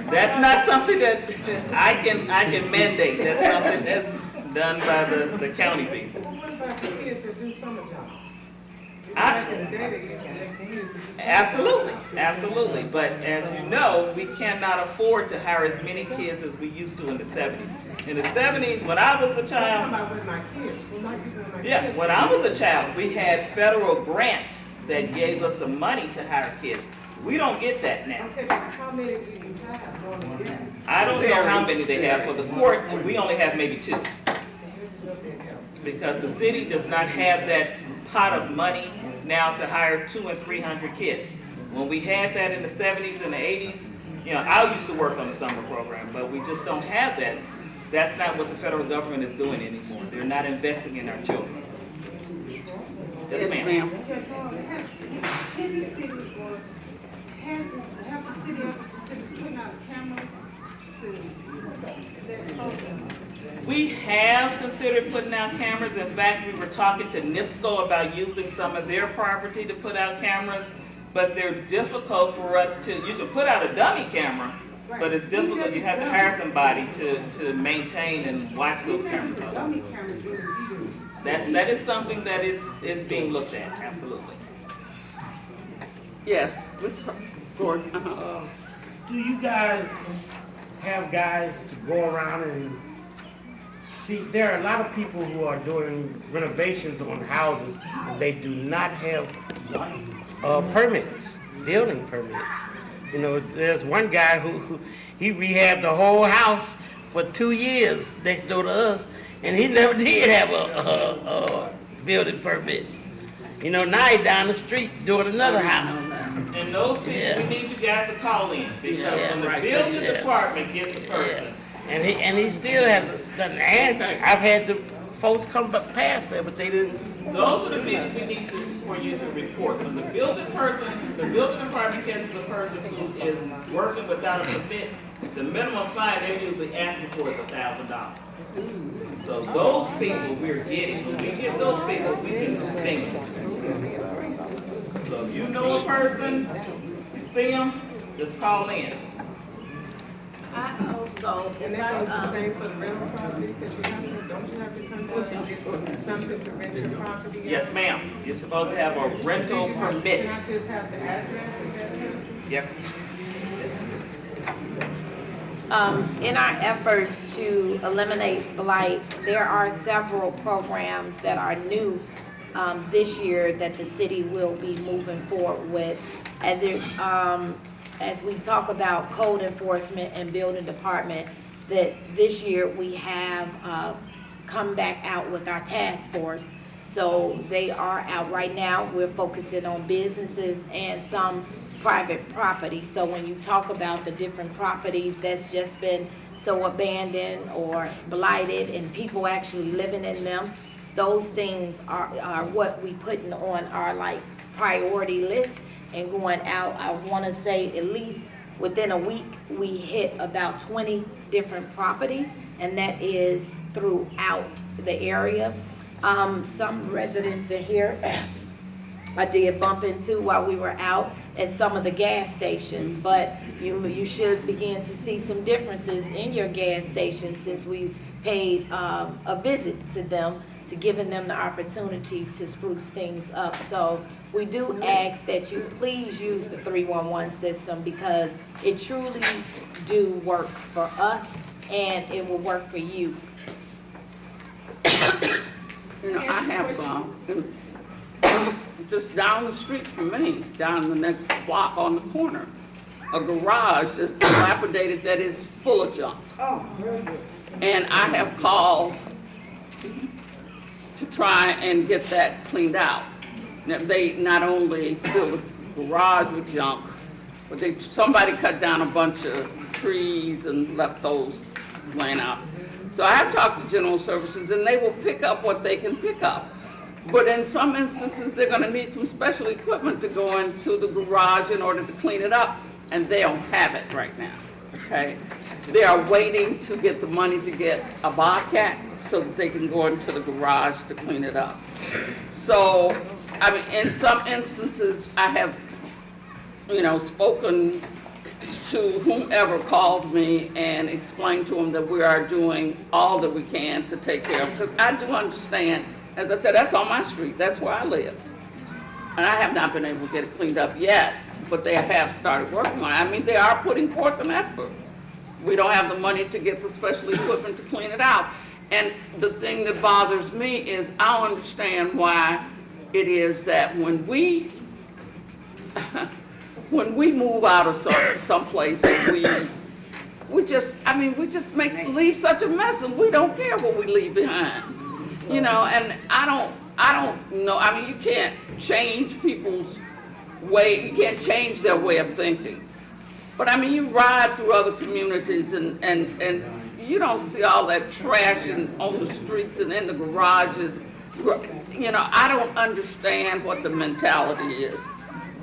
that's not something that I can mandate. That's something that's done by the county people. Absolutely. But as you know, we cannot afford to hire as many kids as we used to in the 70s. In the 70s, when I was a child, when I was a child, we had federal grants that gave us some money to hire kids. We don't get that now. How many do you have? I don't know how many they have for the court, and we only have maybe 2. Because the city does not have that pot of money now to hire 200 and 300 kids. When we had that in the 70s and the 80s, I used to work on the summer program, but we just don't have that. That's not what the federal government is doing anymore. They're not investing in our children. Yes, ma'am. We have considered putting out cameras. In fact, we were talking to NIPSCO about using some of their property to put out cameras, but they're difficult for us to, you can put out a dummy camera, but it's difficult. You have to hire somebody to maintain and watch those cameras. That is something that is being looked at, absolutely. Yes, Mr. Gordon. Do you guys have guys to go around and see? There are a lot of people who are doing renovations on houses, and they do not have permits, building permits. There's one guy who he rehabbed the whole house for 2 years next door to us, and he never did have a building permit. Now he's down the street doing another house. And those people, we need you guys to call in, because when the building department gets a person. And he still hasn't done it. And I've had the folks come past there, but they didn't those are the things we need for you to report. When the building department catches a person who is working without a permit, the minimum fine they're usually asking for is $1,000. So those people we're getting, when we get those people, we can distinguish. So if you know a person, you see them, just call in. I also, and that goes the same for the rental property, because don't you have to come down and get something to rent your property? Yes, ma'am. You're supposed to have a rental permit. Not just have the address and everything? Yes. In our efforts to eliminate blight, there are several programs that are new this year that the city will be moving forward with. As we talk about code enforcement and building department, that this year we have come back out with our task force. So they are out right now. We're focusing on businesses and some private property. So when you talk about the different properties that's just been so abandoned or blighted and people actually living in them, those things are what we putting on our like priority list and going out. I want to say at least within a week we hit about 20 different properties, and that is throughout the area. Some residents in here I did bump into while we were out at some of the gas stations, but you should begin to see some differences in your gas stations since we paid a visit to them, to giving them the opportunity to spruce things up. So we do ask that you please use the 311 system, because it truly do work for us and it will work for you. You know, I have just down the street from me, down the next block on the corner, a garage that's dilapidated that is full of junk. Oh, very good. And I have called to try and get that cleaned out. Now, they not only filled the garage with junk, but somebody cut down a bunch of trees and left those laying out. So I have talked to General Services, and they will pick up what they can pick up. But in some instances, they're going to need some special equipment to go into the garage in order to clean it up, and they don't have it right now, okay? They are waiting to get the money to get a Bobcat so that they can go into the garage to clean it up. So, I mean, in some instances, I have, spoken to whomever called me and explained to them that we are doing all that we can to take care of it. Because I do understand, as I said, that's on my street, that's where I live. And I have not been able to get it cleaned up yet, but they have started working on it. I mean, they are putting forth an effort. We don't have the money to get the special equipment to clean it out. And the thing that bothers me is I don't understand why it is that when we move out of some place, we just leave such a mess, and we don't care what we leave behind. And I don't know. I mean, you can't change people's way. You can't change their way of thinking. But I mean, you ride through other communities and you don't see all that trash on the streets and in the garages. I don't understand what the mentality is.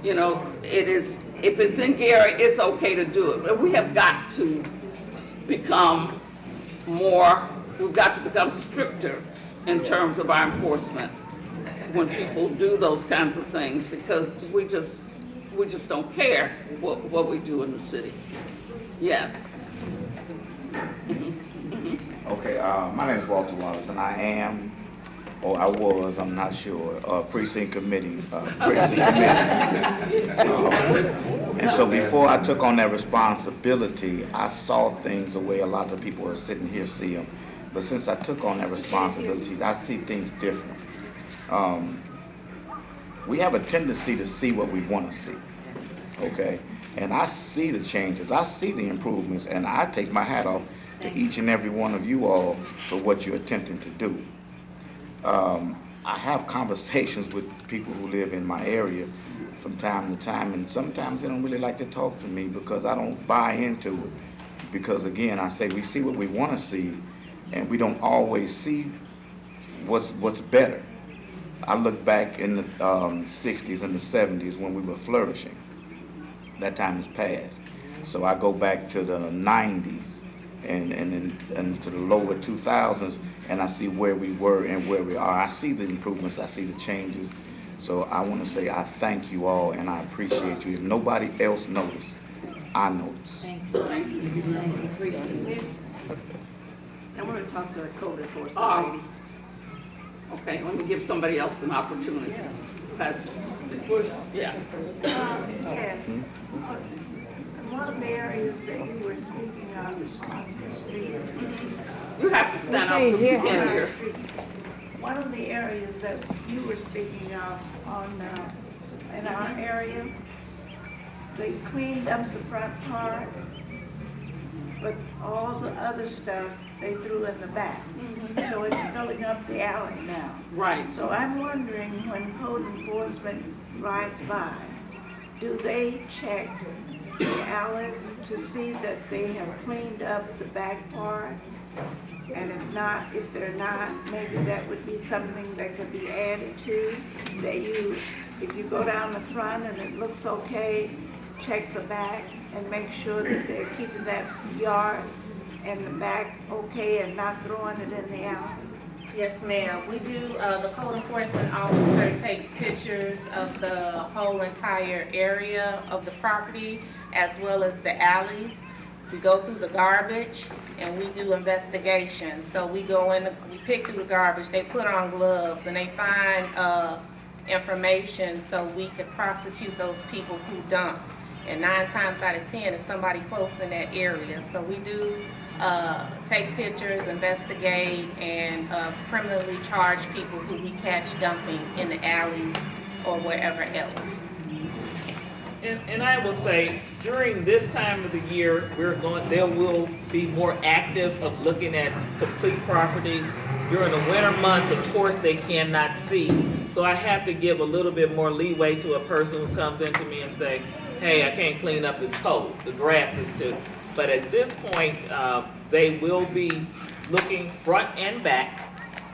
It is, if it's in Gary, it's okay to do it. But we have got to become stricter in terms of our enforcement when people do those kinds of things, because we just don't care what we do in the city. Yes. Okay, my name is Walter Wallace, and I was, I'm not sure, precinct committee. And so before I took on that responsibility, I saw things the way a lot of people are sitting here see them. But since I took on that responsibility, I see things different. We have a tendency to see what we want to see, okay? And I see the changes, I see the improvements, and I take my hat off to each and every one of you all for what you're attempting to do. I have conversations with people who live in my area from time to time, and sometimes they don't really like to talk to me because I don't buy into it. Because again, I say we see what we want to see, and we don't always see what's better. I look back in the 60s and the 70s when we were flourishing. That time has passed. So I go back to the 90s and to the lower 2000s, and I see where we were and where we are. I see the improvements, I see the changes. So I want to say I thank you all and I appreciate you. If nobody else noticed, I noticed. Thank you. Miss, I want to talk to the code enforcement lady. Okay, let me give somebody else an opportunity. Yeah. Yeah. Yes. One of the areas that you were speaking of on the street. You have to stand up. Okay, You can't hear. One of the areas that you were speaking of on, in our area, they cleaned up the front part, but all the other stuff they threw in the back. So it's filling up the alley now. Right. So I'm wondering, when code enforcement rides by, do they check the alleys to see that they have cleaned up the back part? And if not, if they're not, maybe that would be something that could be added to, that you, if you go down the front and it looks okay, check the back and make sure that they're keeping that yard and the back okay and not throwing it in the alley. Yes, ma'am. We do, the code enforcement officer takes pictures of the whole entire area of the property as well as the alleys. We go through the garbage and we do investigations. So we go in, we pick through the garbage, they put on gloves and they find information so we could prosecute those people who dump. And 9 times out of 10 it's somebody close in that area. So we do take pictures, investigate, and criminally charge people who we catch dumping in the alleys or wherever else. And I will say, during this time of the year, they will be more active of looking at complete properties. During the winter months, of course, they cannot see. So I have to give a little bit more leeway to a person who comes into me and say, hey, I can't clean up, it's cold, the grass is too. But at this point, they will be looking front and back.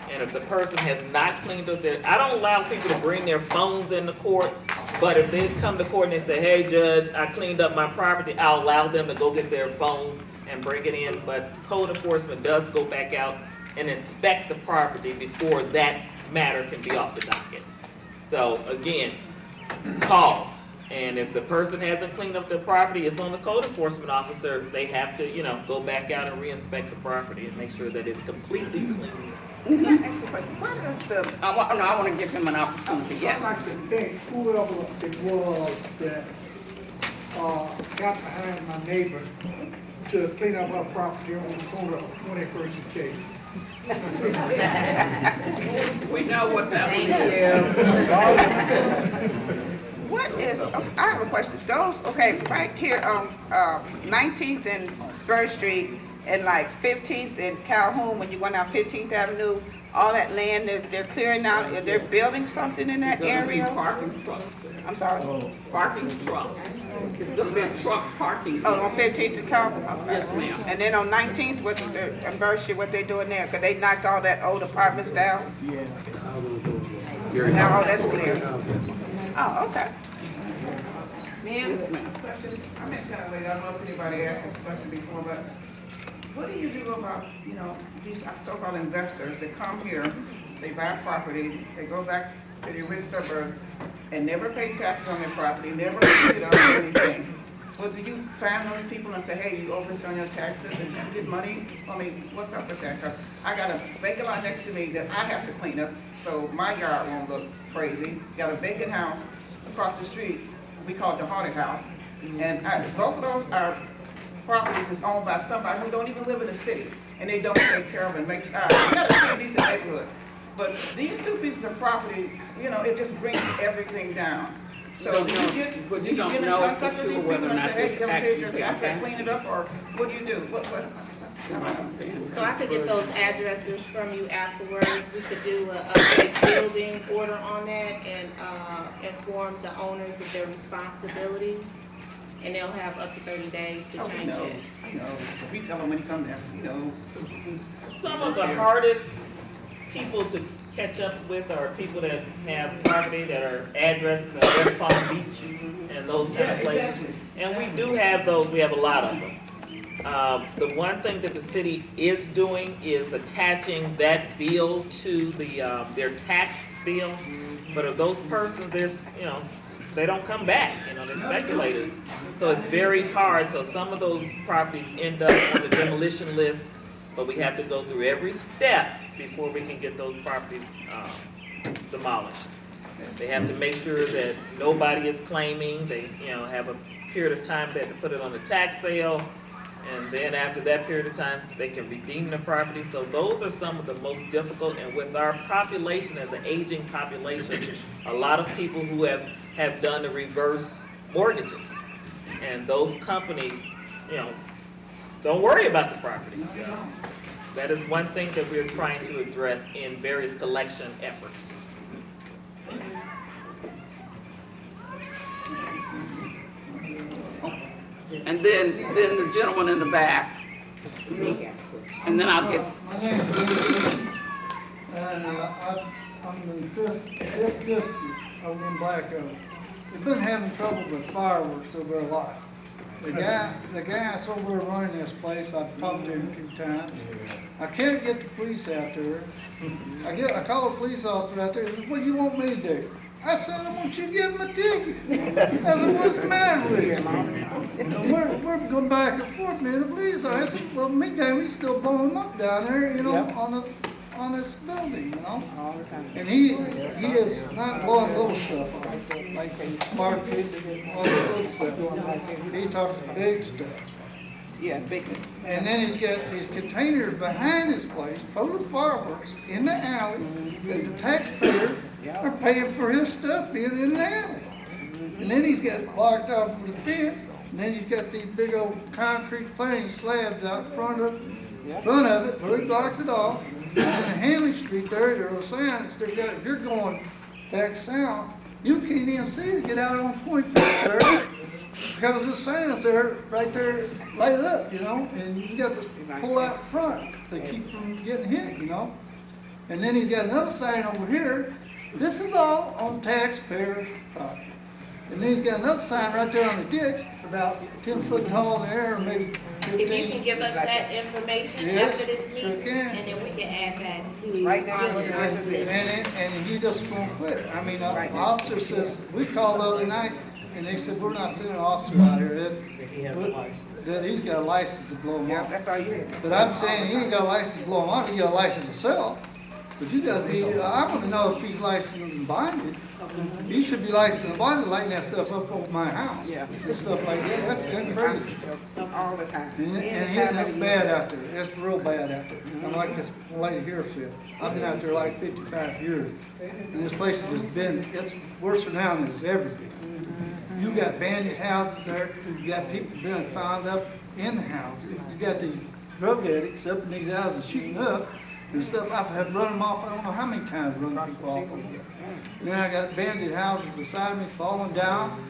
And if the person has not cleaned up their, I don't allow people to bring their phones into court, but if they come to court and they say, hey judge, I cleaned up my property, I'll allow them to go get their phone and bring it in. But code enforcement does go back out and inspect the property before that matter can be off the docket. So again, call. And if the person hasn't cleaned up their property, it's on the code enforcement officer. They have to, go back out and re-inspect the property and make sure that it's completely clean. I want to give him an opportunity. Yeah. I'd like to thank whoever it was that got behind my neighbor to clean up our property on the corner of 21st and Chase. We know what that means. What is, I have a question. Those, okay, right here on 19th and 1st Street and like 15th and Calhoun, when you go down 15th Avenue, all that land they're clearing out, they're building something in that area? Parking trucks there. I'm sorry? Parking trucks. There'll be a truck parking. Oh, on 15th and Calhoun? Okay. Yes, ma'am. And then on 19th, what's the anniversary, what they doing there? Because they knocked all that old apartments down? Yeah. Now all that's clear. Oh, okay. Ma'am? I met kind of late, I don't know if anybody asked this question before, but what do you do about, these so-called investors that come here, they buy property, they go back to the rich suburbs and never pay taxes on their property, never pay it up or anything? Well, do you find those people and say, hey, you owe this on your taxes and you get money? I mean, what's up with that? 'Cause I got a vacant lot next to me that I have to clean up so my yard won't look crazy. Got a vacant house across the street, we call it the haunted house. And both of those are property that's owned by somebody who don't even live in the city, and they don't take care of it. You got a pretty decent neighborhood. But these two pieces of property, it just brings everything down. So do you get in contact with these people and say, hey, you haven't paid your tax, I can't clean it up, or what do you do? So I could get those addresses from you afterwards. We could do a building order on that and inform the owners of their responsibilities. And they'll have up to 30 days to change it. We tell them when you come there, Some of the hardest people to catch up with are people that have property that are addresses in West Palm Beach and those kind of places. And we do have those, we have a lot of them. The one thing that the city is doing is attaching that bill to the, their tax bill. But of those persons, there's, you know, they don't come back, you know, they're speculators. So it's very hard, so some of those properties end up on the demolition list, but we have to go through every step before we can get those properties demolished. They have to make sure that nobody is claiming, they, you know, have a period of time they have to put it on the tax sale, and then after that period of time, they can redeem the property. So those are some of the most difficult, and with our population as an aging population, a lot of people who have done the reverse mortgages. And those companies, you know, don't worry about the property. So that is one thing that we're trying to address in various collection efforts. And then the gentleman in the back. And then I'll get, My name is Lee, and I'm in the fifth district over in Black Oak. We've been having trouble with fireworks over a lot. The guy that's over there running this place, I've talked to him a few times. I can't get the police out there. I call a police officer out there, he says, what do you want me to do? I said, I want you to give him a ticket. I said, what's the matter with you? We're going back and forth, man, the police. I said, well, he's still blowing them up down there, you know, on this building, you know? And he is not blowing little stuff up, like barbecue, all this little stuff. He talks big stuff. Yeah, big. And then he's got these containers behind his place full of fireworks in the alley that the taxpayers are paying for his stuff being in the alley. And then he's got blocked off with a fence, and then he's got these big old concrete plank slabs out front of it, but he blocks it off. And in Hanley Street there's a sign that sticks out, if you're going back south, you can't even see it, get out on 25th there. Because the sign's there, right there, lighted up, you know, and you got to pull out front to keep from getting hit, you know. And then he's got another sign over here. This is all on taxpayers' property. And then he's got another sign right there on the ditch, about 10 foot tall in the air, maybe 15. If you can give us that information after this meeting, sure can. and then we can add that to. Right now, And he just won't quit. I mean, the officer says, we called the other night, and they said, we're not sending an officer out here. That he's got a license to blow them up. That's all you hear. But I'm saying he ain't got a license to blow them up, he got a license to sell. But you gotta be, I wanna know if he's licensed and bonded. He should be licensed and bonded, lighting that stuff up over my house. Yeah. And stuff like that, that's crazy. All the time. And that's bad out there, that's real bad out there. I'm like this lady here said, I've been out there like 55 years. And this place has just been, it's worse now than it's ever been. You got bandit houses there, you got people being found up in the houses, you got the drug addicts up in these houses shooting up and stuff. I've had to run them off, I don't know how many times run people off of them. Then I got bandit houses beside me falling down.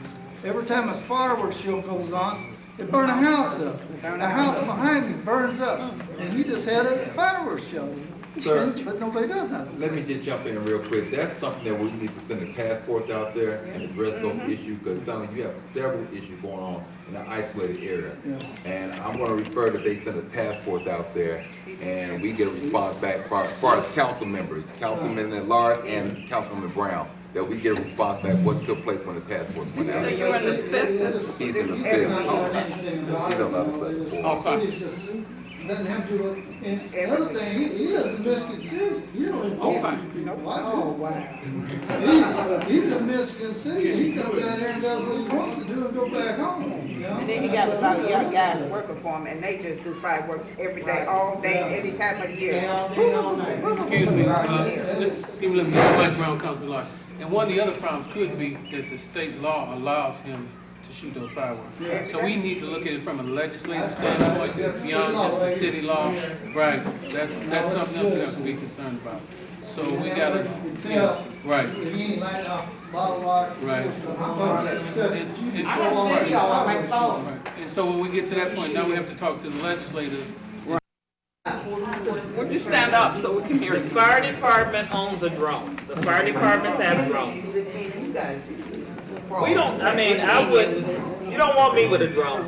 Every time a fireworks show goes on, they burn a house up. The house behind me burns up, and he just had a fireworks show. Sir, but nobody does nothing. let me just jump in real quick. That's something that we need to send a task force out there and address those issues, because it sounds like you have several issues going on in an isolated area. And I'm gonna refer that they send a task force out there and we get a response back as far as council members, Councilman at large and Councilwoman Brown, that we get a response back what took place when the task force went out. so you're in the fifth? He's in the fifth. He's on the other side of the board. Okay. Doesn't have to, and another thing, he lives in Michigan City, you don't even know people. Oh, wow. He's in Michigan City, he comes down there and does what he wants to do and go back home, you know? And then he got about young guys working for him, and they just do fireworks every day, all day, any time of year. Excuse me, Mike Brown, Council Law. And one of the other problems could be that the state law allows him to shoot those fireworks. So we need to look at it from a legislative standpoint, beyond just the city law. Right, that's something else we have to be concerned about. So we gotta, yeah, right. Right. And so when we get to that point, now we have to talk to the legislators. Would you stand up so we can hear The you? fire department owns a drone. The fire departments have drones. We don't, I mean, I wouldn't, you don't want me with a drone.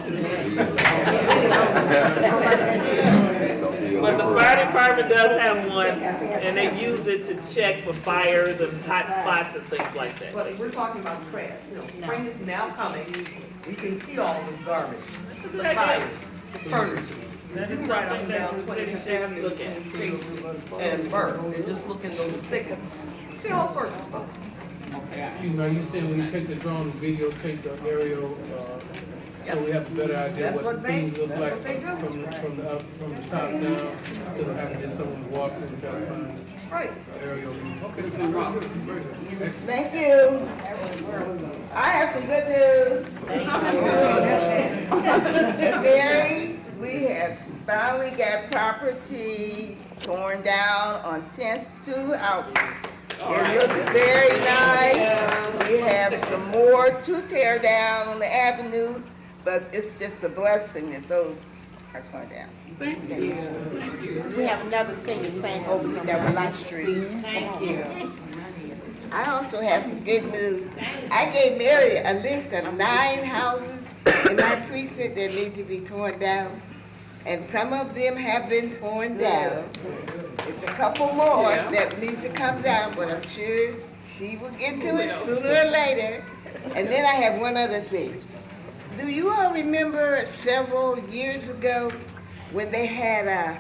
But the fire department does have one, and they use it to check for fires and hot spots and things like that. But we're talking about trash, spring is now coming, we can see all the garbage, the tires, the furniture. That is You ride up something and that down the city 25th should Avenue look at. and Chase and Burke, and just look in those thickets, see all sorts of stuff. Excuse me, are you saying when you take the drone and videotape the aerial, so we have a better idea That's what what they- things look that's like what they do. from the top down, instead of having just someone walk and try to find Right. aerial? Okay, Thank you. I have some good news. Mary, we have finally got property torn down on 10th to houses. It looks very nice. We have some more to tear down on the avenue, but it's just a blessing that those are torn down. Thank you. We have another singer saying over here that would like to speak. Thank you. I also have some good news. I gave Mary a list of 9 houses in my precinct that need to be torn down, and some of them have been torn down. It's a couple more that needs to come down, but I'm sure she will get to it sooner or later. And then I have one other thing. Do you all remember several years ago when they had,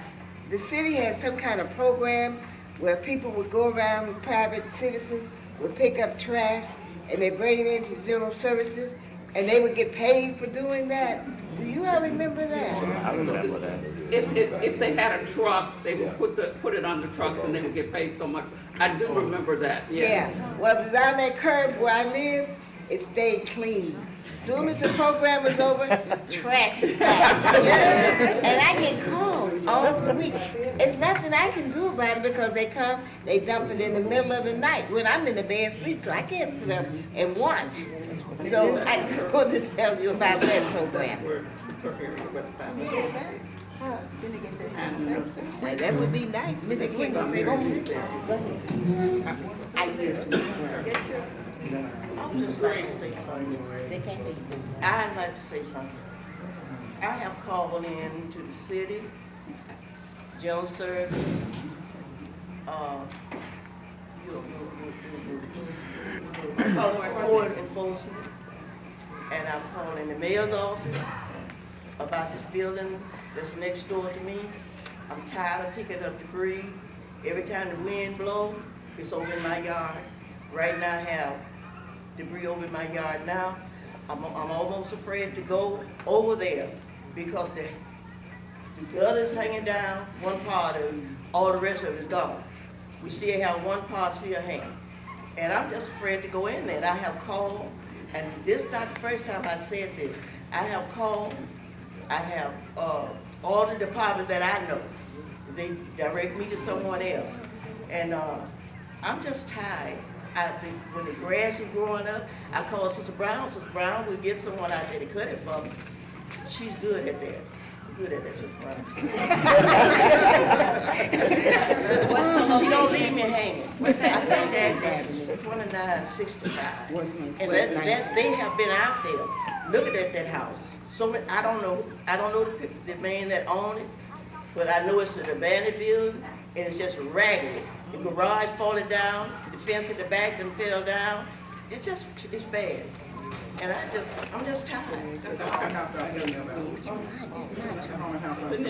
the city had some kind of program where people would go around, private citizens would pick up trash and they bring it into Zero Services and they would get paid for doing that? Do you all remember that? I remember that. If they had a truck, they would put it on the truck and they would get paid so much. I do remember that, Yeah, well, down that curb where I live, it stayed clean. Soon as the program was over, trash is back. And I get calls all the week. It's nothing I can do about it because they come, they dump it in the middle of the night when I'm in the bed asleep, so I can't sit up and watch. So I just wanted to tell you about that program. Well, that would be nice, but they can't go there and sit there. I yield to Ms. Brown. I would just like to say something. They can't be this way. I'd like to say something. I have called in to the city, Joe Service, Court Enforcement, and I've called in the mayor's office about this building that's next door to me. I'm tired of picking up debris. Every time the wind blows, it's over in my yard. Right now I have debris over in my yard now. I'm almost afraid to go over there because the gutter's hanging down, one part of it, all the rest of it is gone. We still have one part still hanging. And I'm just afraid to go in there. And I have called, and this is not the first time I said this. I have called, I have all the departments that I know. They direct me to someone else. And I'm just tired. When the grass is growing up, I call Sister Brown. Sister Brown will get someone out there to cut it for me. She's good at that. Good at that, Sister Brown. She don't leave me hanging. I think that is 2965. And that they have been out there looking at that house. So I don't know the man that owned it, but I know it's an abandoned building and it's just raggedy. The garage falling down, the fence in the back done fell down. It's bad. And I'm just tired.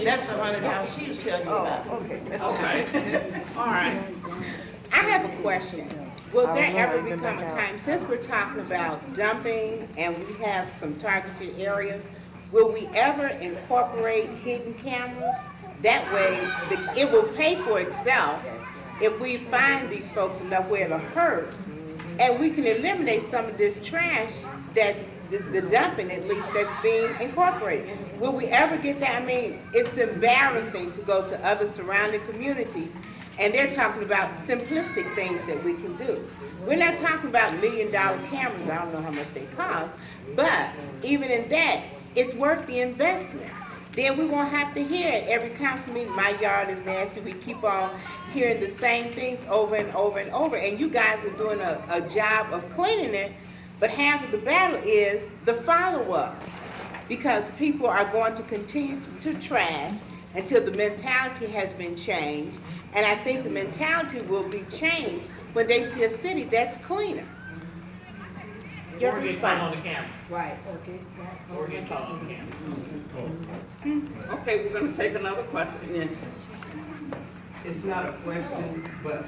That's the haunted house she was telling you about. Okay. All right. I have a question. Will there ever become a time, since we're talking about dumping and we have some targeted areas, will we ever incorporate hidden cameras? That way, it will pay for itself if we find these folks enough where it'll hurt, and we can eliminate some of this trash that's the dumping, at least, that's being incorporated. Will we ever get that? I mean, it's embarrassing to go to other surrounding communities and they're talking about simplistic things that we can do. We're not talking about $1 million cameras. I don't know how much they cost, but even in that, it's worth the investment. then we won't have to hear it every council meeting, my yard is nasty. We keep on hearing the same things over and over and over. And you guys are doing a job of cleaning it, but half of the battle is the follow-up. Because people are going to continue to trash until the mentality has been changed. And I think the mentality will be changed when they see a city that's cleaner. Your Or get caught on the response. camera. Right. Or get caught on the camera. Okay, we're gonna take another question, yes. It's not a question, but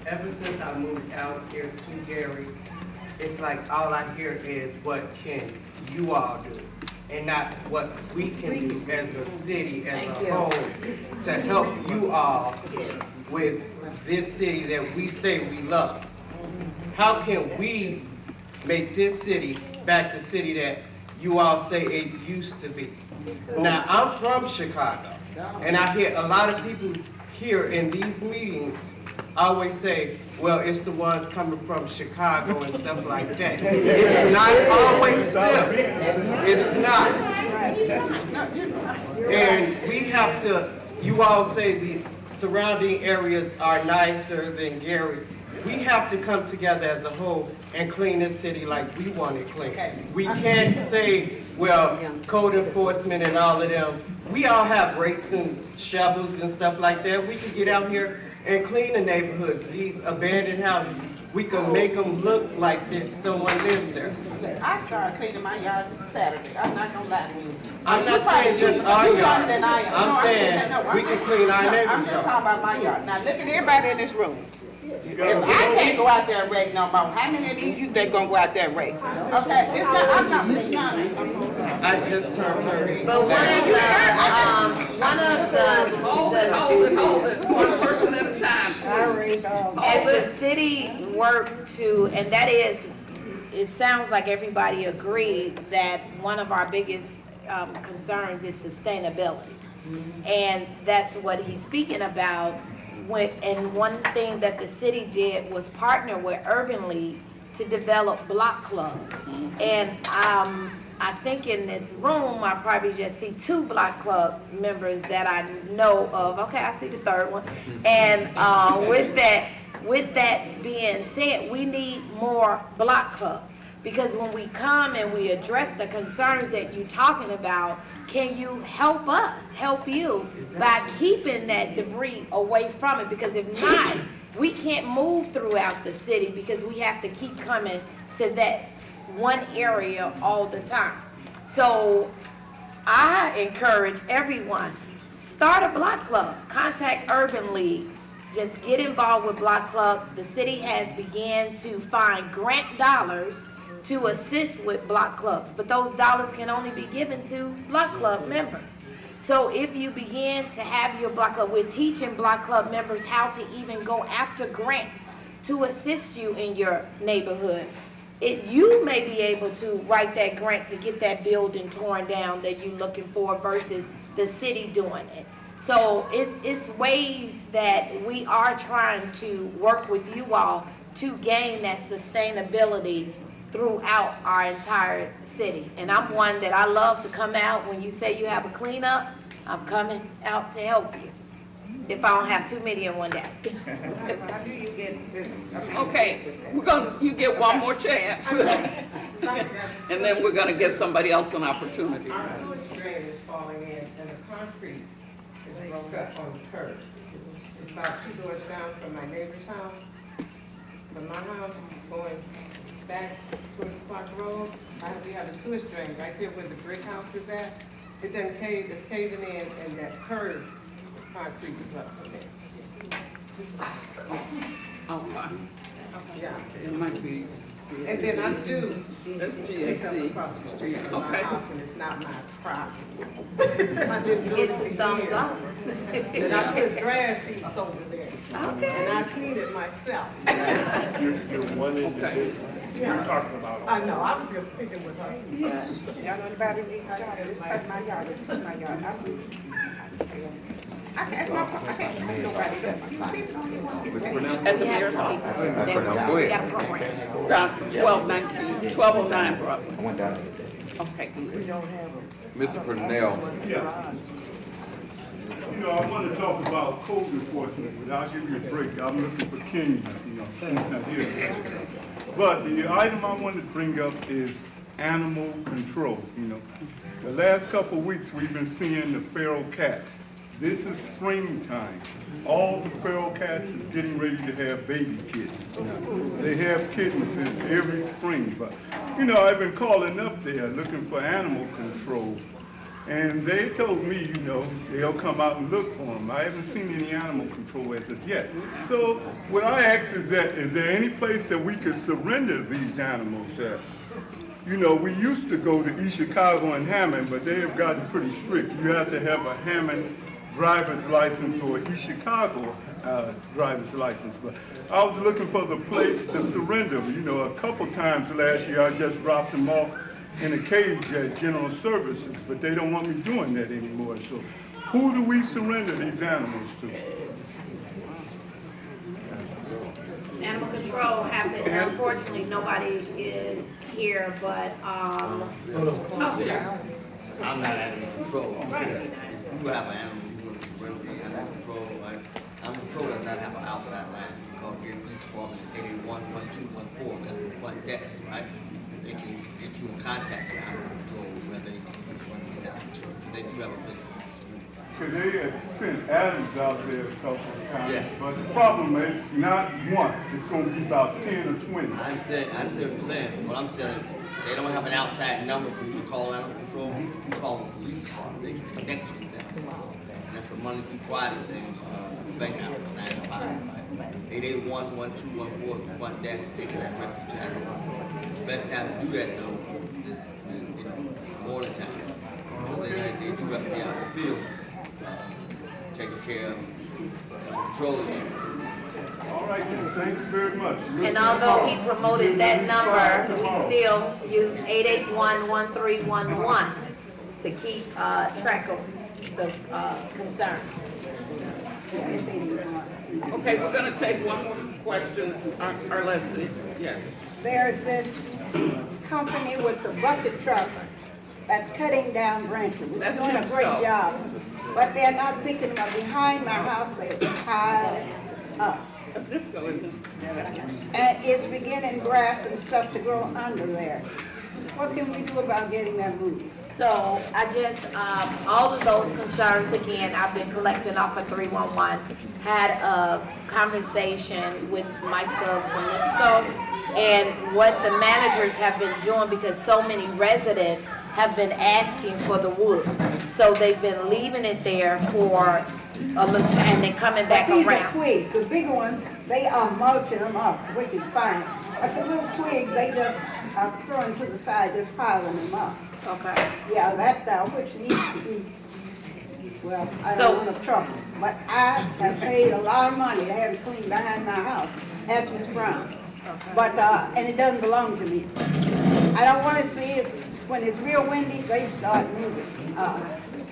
ever since I moved out here to Gary, it's like all I hear is what can you all do? And not what we can do as a city, as a whole, to help you all with this city that we say we love. How can we make this city back the city that you all say it used to be? Now, I'm from Chicago, and I hear a lot of people here in these meetings always say, well, it's the ones coming from Chicago and stuff like that. It's not always them. It's not. And we have to, you all say the surrounding areas are nicer than Gary. We have to come together as a whole and clean this city like we want it clean. We can't say, well, code enforcement and all of them. We all have rakes and shovels and stuff like that. We can get out here and clean the neighborhoods, these abandoned houses. We can make them look like that someone lives there. I started cleaning my yard Saturday. I'm not gonna lie to you. I'm not saying just our yard. Than I am. I'm No, saying just we can clean our I'm neighbor's just talking yard. about my yard. Now look at everybody in this room. If I can't go out there and rake no more, how many of these you think gonna go out there and rake? Okay, it's not, I'm not saying I just turned 30. But one of the One person at a time. as the city worked to, and that is, it sounds like everybody agreed that one of our biggest concerns is sustainability. And that's what he's speaking about. And one thing that the city did was partner with Urban League to develop block clubs. And I think in this room, I probably just see 2 block club members that I know of. Okay, I see the third one. And with that being said, we need more block clubs. Because when we come and we address the concerns that you're talking about, can you help us, help you by keeping that debris away from it? Because if not, we can't move throughout the city because we have to keep coming to that one area all the time. So I encourage everyone, start a block club, contact Urban League, just get involved with block club. The city has began to find grant dollars to assist with block clubs, but those dollars can only be given to block club members. So if you begin to have your block club, we're teaching block club members how to even go after grants to assist you in your neighborhood. You may be able to write that grant to get that building torn down that you're looking for versus the city doing it. So it's ways that we are trying to work with you all to gain that sustainability throughout our entire city. And I'm one that I love to come out when you say you have a cleanup, I'm coming out to help you. If I don't have too many in one day. Okay, you get one more chance. And then we're gonna give somebody else an opportunity. Our sewage drain is falling in and the concrete is broke up on the curb. It's about 2 doors down from my neighbor's house. From my house, going back towards Park Road, we have a sewage drain right there where the brick house is at. It done it's caving in and that curb concrete is up from there. Oh, fine. Yeah. It might be. And then I do. That's It comes GXC. across the street from my Okay. house and it's not my problem. I didn't do it Get for some thumbs years. up. And I put grass seeds over there. Okay. And I cleaned it myself. You're one individual. You're talking about. I know, I was just thinking with her. Y'all know anybody who needs a job? This is my yard, this is my yard. I can't find nobody there. At the mayor's office. Go ahead. Down 1209 Broadway. I went down there. Okay, good. Mr. Purnell, Yeah. You know, I want to talk about code enforcement, but I'll give you a break. I'm looking for Kenya, she's not here. But the item I wanted to bring up is animal control, The last couple of weeks, we've been seeing the feral cats. This is springtime. All the feral cats is getting ready to have baby kittens now. They have kittens in every spring, but, I've been calling up there looking for animal control. And they told me, they'll come out and look for them. I haven't seen any animal control as of yet. So what I ask is there any place that we could surrender these animals at? We used to go to East Chicago and Hammond, but they have gotten pretty strict. You have to have a Hammond driver's license or East Chicago driver's license. But I was looking for the place to surrender them. A couple times last year, I just dropped them off in a cage at General Services, but they don't want me doing that anymore. So who do we surrender these animals to? Animal control have to, unfortunately, nobody is here, but, oh, yeah. I'm not animal control. Right. You have an animal, you want to surrender the animal control, like, animal control does not have an outside line. Call here, police department, 881-1214, that's the front desk, right? They can get you in contact with animal control, where they want to get out. They do have a business. Because they had sent Adams out there a couple of times, Yeah. but the problem is not one, it's going to be about 10 or 20. I understand what you're saying. What I'm saying, they don't have an outside number for you to call animal control. You call the police department, they can connect you to them. And that's the Monday through Friday thing, bank hours, 9 to 5. 881-1214 is the front desk, they can direct you to animal control. The best time to do that though is morning time. Because they do have to be out in the fields, taking care of controlling you. All right, then, thank you very much. And although he promoted that number, we still use 881-1311 to keep track of the concern. Okay, we're gonna take one more question, or let's see, yes. There's this company with the bucket truck that's cutting down branches. They're doing a great job, but they're not picking them up. Behind my house, they're piled up. And it's beginning grass and stuff to grow under there. What can we do about getting that moved? So I just, all of those concerns, again, I've been collecting off of 311, had a conversation with Mike Suggs from NIPSCO, and what the managers have been doing, because so many residents have been asking for the wood. So they've been leaving it there for a little, and then coming back These around. are twigs. The bigger ones, they are mulching them up, which is fine. But the little twigs, they just are throwing to the side, just piling them up. Okay. Yeah, that which needs to be, well, I So- don't want to trouble. But I have paid a lot of money to have it cleaned behind my house. That's Ms. Brown. But, and it doesn't belong to me. I don't want to see it, when it's real windy, they start moving.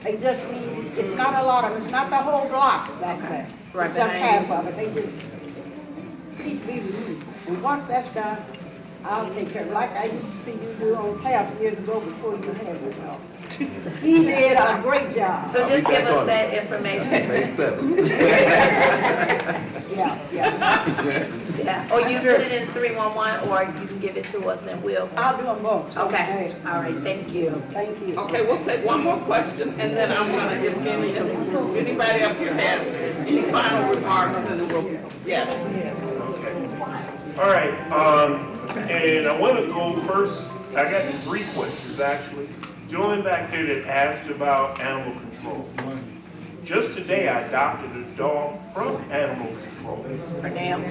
They just need, it's not a lot of them, it's not the whole block back there. Right It's just behind half of it, they just keep being moved. And once that's done, I'll take care of it, like I used to see you do on half years ago before you had this all. He did a great job. So just give us that information. May 7th. Yeah. Yeah, or you put it in 311, or you can give it to us and we'll. I'll do them both. Okay, all right, thank you. Thank you. Okay, we'll take one more question, and then I'm gonna give anybody up here has any final remarks, and we'll, yes. All right, and I want to go first, I got 3 questions actually. Gentleman back there that asked about animal control. Just today I adopted a dog from animal control.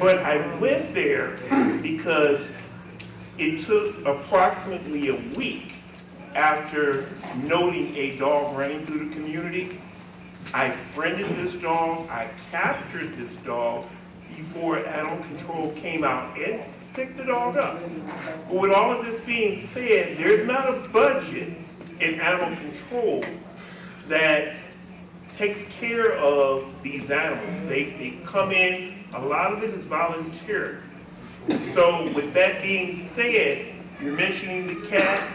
But I went there because it took approximately a week after noting a dog running through the community. I friended this dog, I captured this dog before animal control came out and picked the dog up. But with all of this being said, there's not a budget in animal control that takes care of these animals. They come in, a lot of it is volunteer. So with that being said, you're mentioning the cats.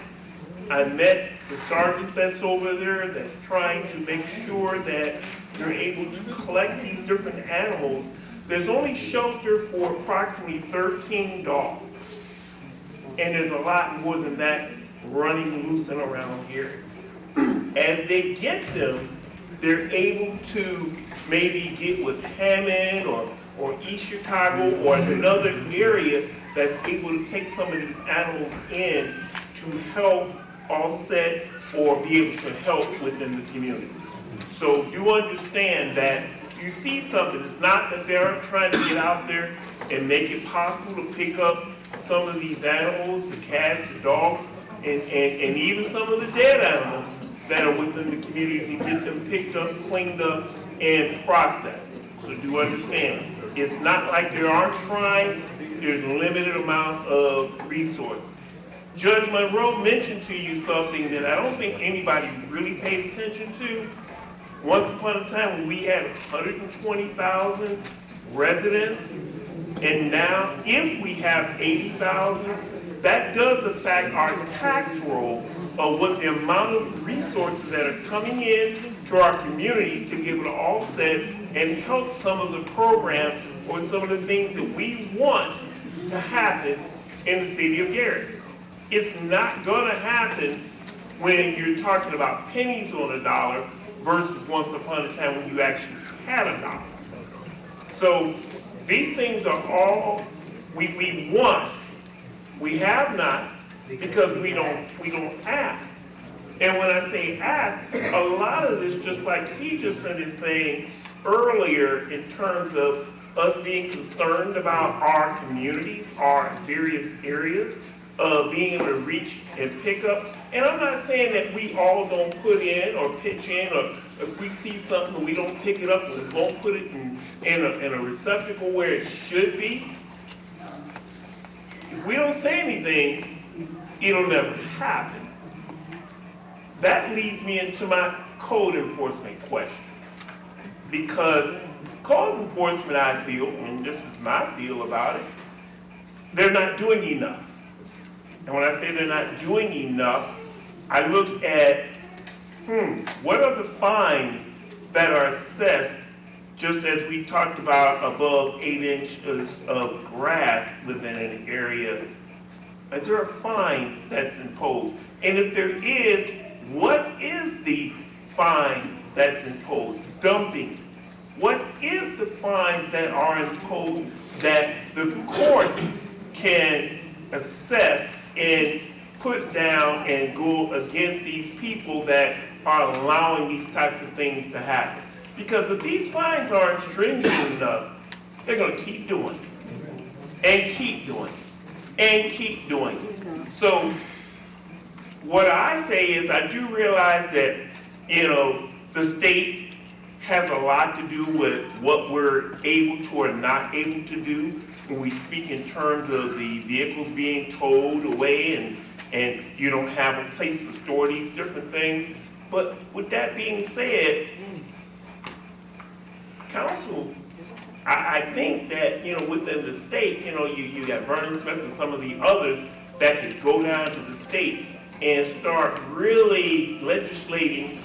I met the sergeant that's over there that's trying to make sure that you're able to collect these different animals. There's only shelter for approximately 13 dogs. And there's a lot more than that running loose and around here. As they get them, they're able to maybe get with Hammond or East Chicago or another area that's able to take some of these animals in to help offset or be able to help within the community. So you understand that you see something, it's not that they aren't trying to get out there and make it possible to pick up some of these animals, the cats, the dogs, and even some of the dead animals that are within the community to get them picked up, cleaned up, and processed. So do understand, it's not like they aren't trying, there's a limited amount of resources. Judge Monroe mentioned to you something that I don't think anybody really paid attention to. Once upon a time when we had 120,000 residents, and now if we have 80,000, that does affect our tax roll of what the amount of resources that are coming in to our community to be able to offset and help some of the programs or some of the things that we want to happen in the city of Gary. It's not gonna happen when you're talking about pennies on a dollar versus once upon a time when you actually had a dollar. So these things are all we want. We have not because we don't ask. And when I say ask, a lot of this, just like he just finished saying earlier, in terms of us being concerned about our communities, our various areas, being able to reach and pick up. And I'm not saying that we all don't put in or pitch in, or if we see something and we don't pick it up and we won't put it in a receptacle where it should be. If we don't say anything, it'll never happen. That leads me into my code enforcement question. Because code enforcement, I feel, and this is my feel about it, they're not doing enough. And when I say they're not doing enough, I look at, what are the fines that are assessed, just as we talked about, above 8 inches of grass within an area? Is there a fine that's imposed? And if there is, what is the fine that's imposed? Dumping. What is the fines that are imposed that the courts can assess and put down and go against these people that are allowing these types of things to happen? Because if these fines aren't stringent enough, they're going to keep doing it, and keep doing it, and keep doing it. So what I say is, I do realize that, the state has a lot to do with what we're able to or not able to do when we speak in terms of the vehicles being towed away and you don't have a place to store these different things. But with that being said, council, I think that, within the state, you got Vernon Smith and some of the others that could go down to the state and start really legislating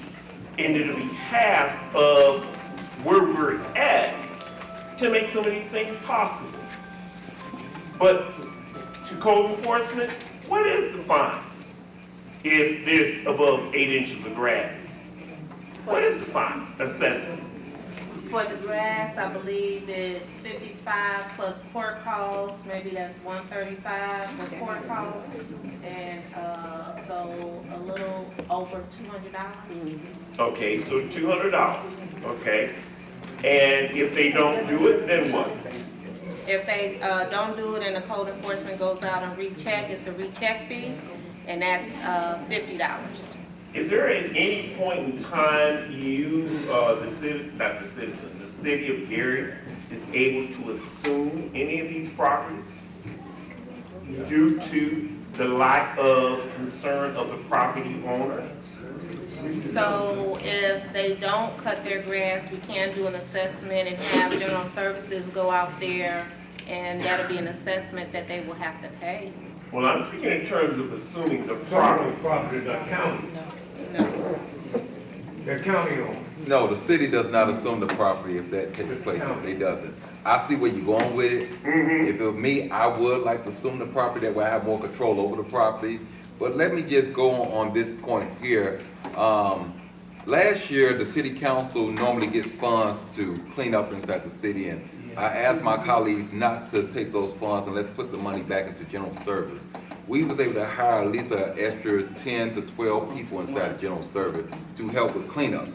into the behalf of where we're at to make some of these things possible. But to code enforcement, what is the fine if there's above 8 inches of grass? What is the fine assessment? For the grass, I believe it's 55 plus court costs, maybe that's 135 for court costs, and so a little over $200. Okay, so $200, okay. And if they don't do it, then what? If they don't do it and the code enforcement goes out and recheck, it's a recheck fee, and that's $50. Is there at any point in time the city of Gary is able to assume any of these properties due to the lack of concern of the property owner? So if they don't cut their grass, we can do an assessment and have general services go out there, and that'll be an assessment that they will have to pay. Well, I'm speaking in terms of assuming the property, the county. The county owns. No, the city does not assume the property if that takes place. It doesn't. I see where you're going with it. If it were me, I would like to assume the property, that way I have more control over the property. But let me just go on this point here. Last year, the city council normally gets funds to clean up inside the city, and I asked my colleagues not to take those funds and let's put the money back into general service. We was able to hire at least an extra 10 to 12 people inside of general service to help with cleanup.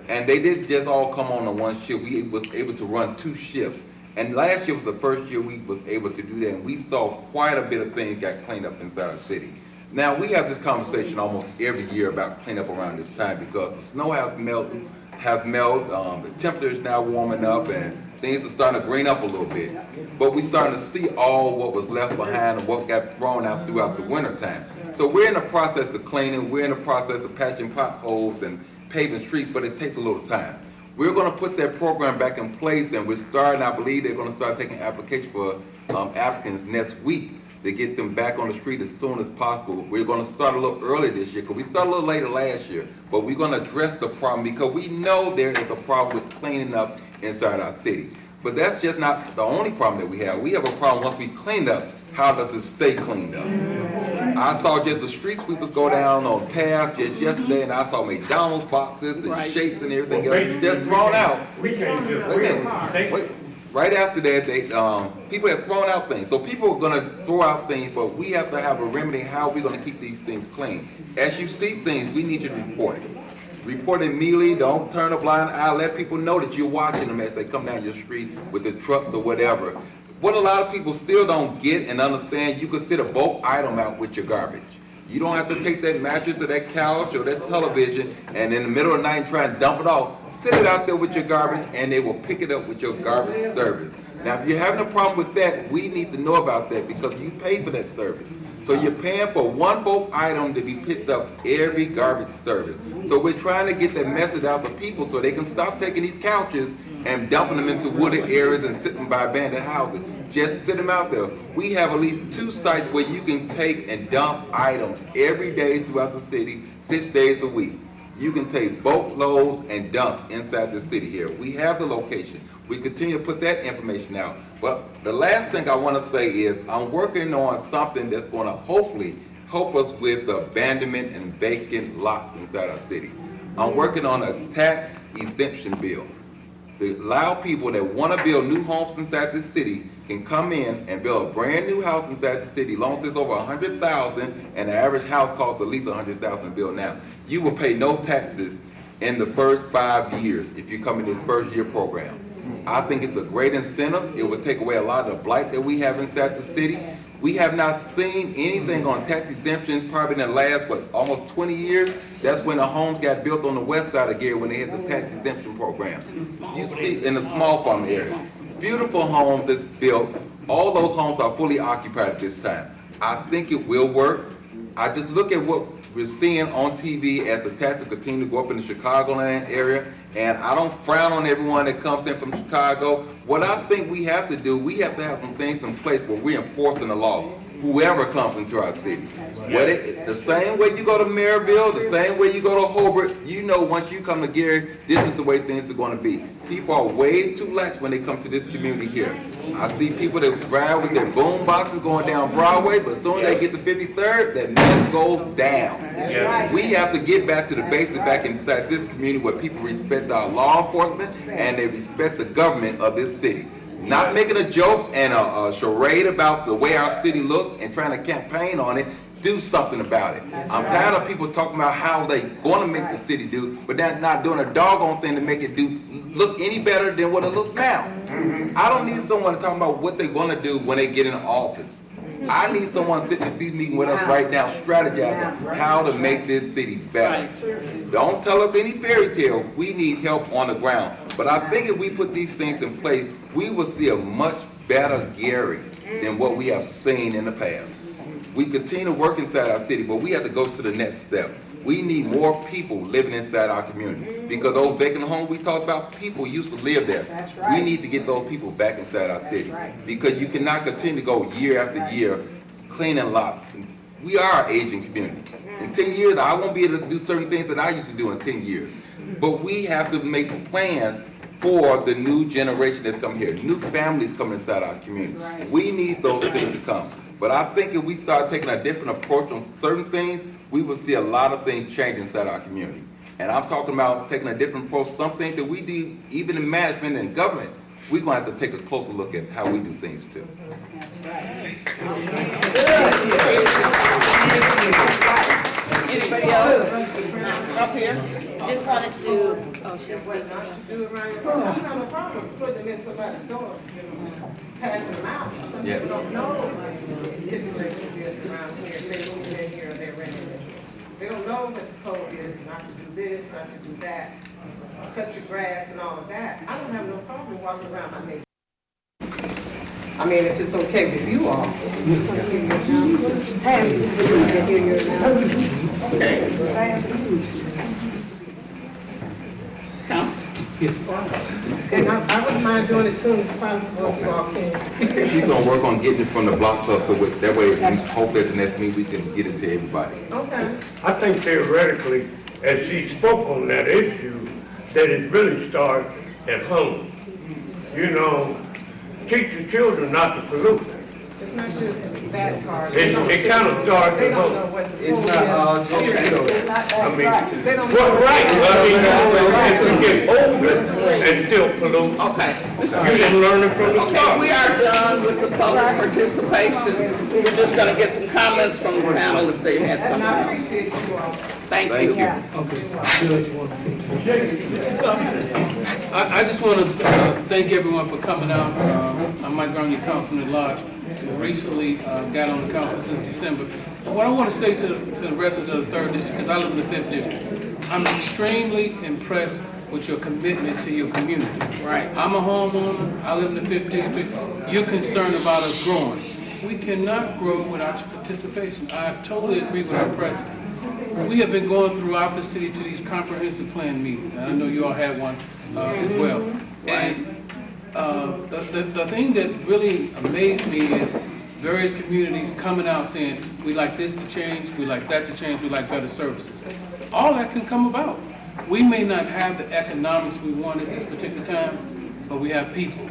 And they didn't just all come on one shift. We was able to run 2 shifts. And last year was the first year we was able to do that, and we saw quite a bit of things got cleaned up inside our city. Now, we have this conversation almost every year about cleanup around this time because the snow has melted, the temperature is now warming up, and things are starting to green up a little bit. But we're starting to see all what was left behind and what got thrown out throughout the winter time. So we're in the process of cleaning, we're in the process of patching potholes and paving streets, but it takes a little time. We're going to put that program back in place, and we're starting, I believe they're going to start taking applications for applicants next week to get them back on the street as soon as possible. We're going to start a little early this year because we started a little later last year, but we're going to address the problem because we know there is a problem with cleaning up inside our city. But that's just not the only problem that we have. We have a problem once we cleaned up, how does it stay cleaned up? I saw just the street sweepers go down on Taft just yesterday, and I saw McDonald's boxes and shakes and everything else just thrown out. We can't just wait. Right after that, people have thrown out things. So people are going to throw out things, but we have to have a remedy how we're going to keep these things clean. As you see things, we need you to report it. Report it immediately. Don't turn a blind eye. Let people know that you're watching them as they come down your street with the trucks or whatever. What a lot of people still don't get and understand, you could sit a bulk item out with your garbage. You don't have to take that mattress or that couch or that television and in the middle of the night try and dump it off. Sit it out there with your garbage and they will pick it up with your garbage service. Now, if you're having a problem with that, we need to know about that because you pay for that service. So you're paying for one bulk item to be picked up every garbage service. So we're trying to get that message out to people so they can stop taking these couches and dumping them into wooded areas and sitting by abandoned houses. Just sit them out there. We have at least 2 sites where you can take and dump items every day throughout the city, 6 days a week. You can take bulk loads and dump inside the city here. We have the location. We continue to put that information out. But the last thing I want to say is I'm working on something that's going to hopefully help us with the abandonment and vacant lots inside our city. I'm working on a tax exemption bill to allow people that want to build new homes inside the city can come in and build a brand new house inside the city, as long as it's over $100,000 and the average house costs at least $100,000 to build now. You will pay no taxes in the first 5 years if you come in this first year program. I think it's a great incentive. It would take away a lot of the blight that we have inside the city. We have not seen anything on tax exemption probably in the last, almost 20 years. That's when the homes got built on the west side of Gary when they had the tax exemption program. You see in the small farm area. Beautiful homes that's built. All those homes are fully occupied at this time. I think it will work. I just look at what we're seeing on TV as the taxes continue to go up in the Chicagoland area, and I don't frown on everyone that comes in from Chicago. What I think we have to do, we have to have some things in place where we're enforcing the law, whoever comes into our city. The same way you go to Maryville, the same way you go to Hobart, you know once you come to Gary, this is the way things are going to be. People are way too lax when they come to this community here. I see people that drive with their boom boxes going down Broadway, but as soon as they get to 53rd, that mess goes down. We have to get back to the basics back inside this community where people respect our law enforcement and they respect the government of this city. Not making a joke and a charade about the way our city looks and trying to campaign on it. Do something about it. I'm tired of people talking about how they going to make the city do, but they're not doing a doggone thing to make it look any better than what it looks now. I don't need someone talking about what they're going to do when they get in office. I need someone sitting at these meetings with us right now, strategizing how to make this city better. Don't tell us any fairy tale. We need help on the ground. But I think if we put these things in place, we will see a much better Gary than what we have seen in the past. We continue to work inside our city, but we have to go to the next step. We need more people living inside our community because those vacant homes we talked about, people used to live there. We need to get those people back inside our city because you cannot continue to go year after year cleaning lots. We are an aging community. In 10 years, I won't be able to do certain things that I used to do in 10 years. But we have to make a plan for the new generation that's coming here, new families coming inside our community. Right. We need those things to come. But I think if we start taking a different approach on certain things, we will see a lot of things change inside our community. And I'm talking about taking a different approach, some things that we do, even in management and government, we're going to have to take a closer look at how we do things too. Anybody else up here? Just wanted to, oh, she's do it around your home. I don't have a problem putting them in somebody's door, passing them out. Some Yes. people don't know stipulations is around here, they move in here, they're renting it. They don't know what the code is, not to do this, not to do that, cut your grass and all of that. I don't have no problem walking around my neighborhood. I mean, if it's okay with you all. And I wouldn't mind doing it as soon as possible if you all can. She's gonna work on getting it from the blocks up, so that way, hopefully at the next meeting, we can get it to everybody. Okay. I think theoretically, as she spoke on that issue, that it really starts at home. You know, teach the children not to pollute. It's not just that part. It kind of starts They at don't know home. what. It's not all just children. I mean, They don't well, know. right, I mean, as we get older and still pollute, Okay. you didn't learn it from the Okay, start. we are done with the public participation. We're just gonna get some comments from the panel if they have And I some. appreciate you all. Thank you. I just want to thank everyone for coming out. I'm Mike Brown, your councilman at large. Recently got on the council since December. What I want to say to the residents of the 3rd District, because I live in the 5th District, I'm extremely impressed with your commitment to your community. Right. I'm a homeowner, I live in the 5th District. You're concerned about us growing. We cannot grow without your participation. I totally agree with our president. We have been going throughout the city to these comprehensive plan meetings, and I know you all had one as well. And the thing that really amazed me is various communities coming out saying, we like this to change, we like that to change, we like better services. All that can come about. We may not have the economics we want at this particular time, but we have people.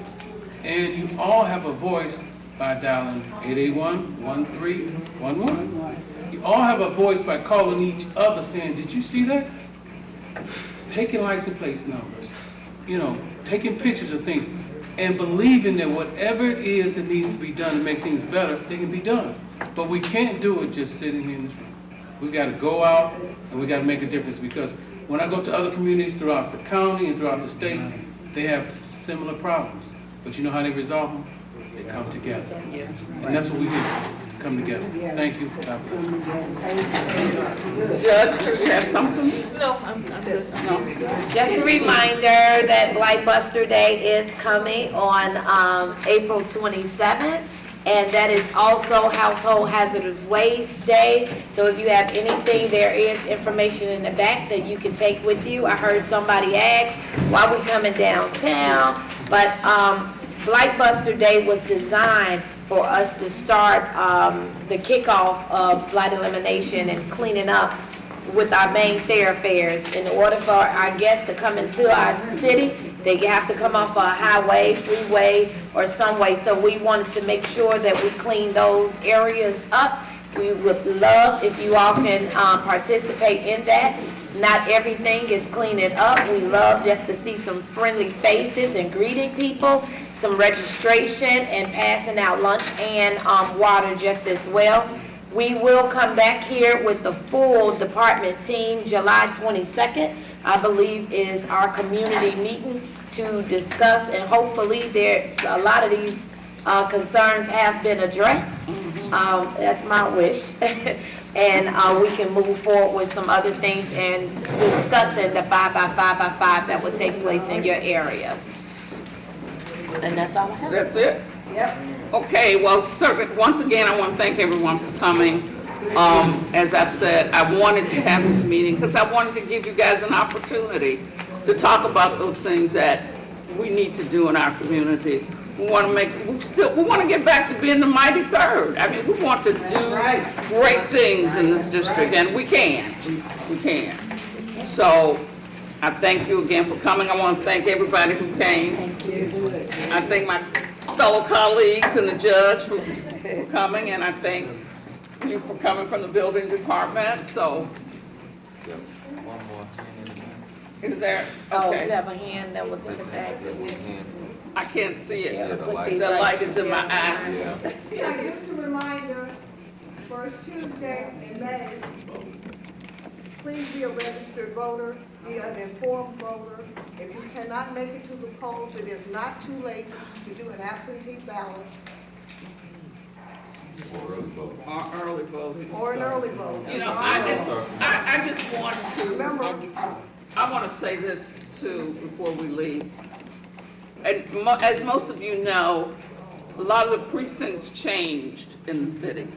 And you all have a voice by dialing 881-1311. You all have a voice by calling each other saying, did you see that? Taking license plate numbers, you know, taking pictures of things, and believing that whatever it is that needs to be done to make things better, they can be done. But we can't do it just sitting here in this room. We've got to go out and we got to make a difference, because when I go to other communities throughout the county and throughout the state, they have similar problems. But you know how they resolve them? They come together. And that's what we do, come together. Thank you. God bless. Judge, do you have something? No, I'm good. No. Just a reminder that Blight Buster Day is coming on April 27th. And that is also Household Hazardous Waste Day. So if you have anything, there is information in the back that you can take with you. I heard somebody ask, why we coming downtown? But Blight Buster Day was designed for us to start the kickoff of blight elimination and cleaning up with our main thoroughfares. In order for our guests to come into our city, they have to come off a highway, freeway, or some way. So we wanted to make sure that we clean those areas up. We would love if you all can participate in that. Not everything is cleaning up. We love just to see some friendly faces and greeting people, some registration, and passing out lunch and water just as well. We will come back here with the full department team July 22nd, I believe, is our community meeting to discuss, and hopefully there's a lot of these concerns have been addressed. That's my wish. And we can move forward with some other things and discussing the 5x5x5 that will take place in your areas. And that's all I have. That's it? Yep. Okay, well, certainly, once again, I want to thank everyone for coming. As I've said, I wanted to have this meeting because I wanted to give you guys an opportunity to talk about those things that we need to do in our community. We want to get back to being the mighty third. I mean, we want to do great things in this district, and we can. We can. So I thank you again for coming. I want to thank everybody who came. Thank you. I thank my fellow colleagues and the judge for coming, and I thank you for coming from the building department. So, is there? Oh, Okay. you have a hand that was in the back. I can't see it. Yeah, The light is in my eye. Yeah, just a reminder, first Tuesday in May, please be a registered voter, be an informed voter. If you cannot make it to the polls, it is not too late to do an absentee ballot Or early voting. or an early vote. You know, I just want to, Remember, I want to say this too before we leave. And as most of you know, a lot of the precincts changed in the city.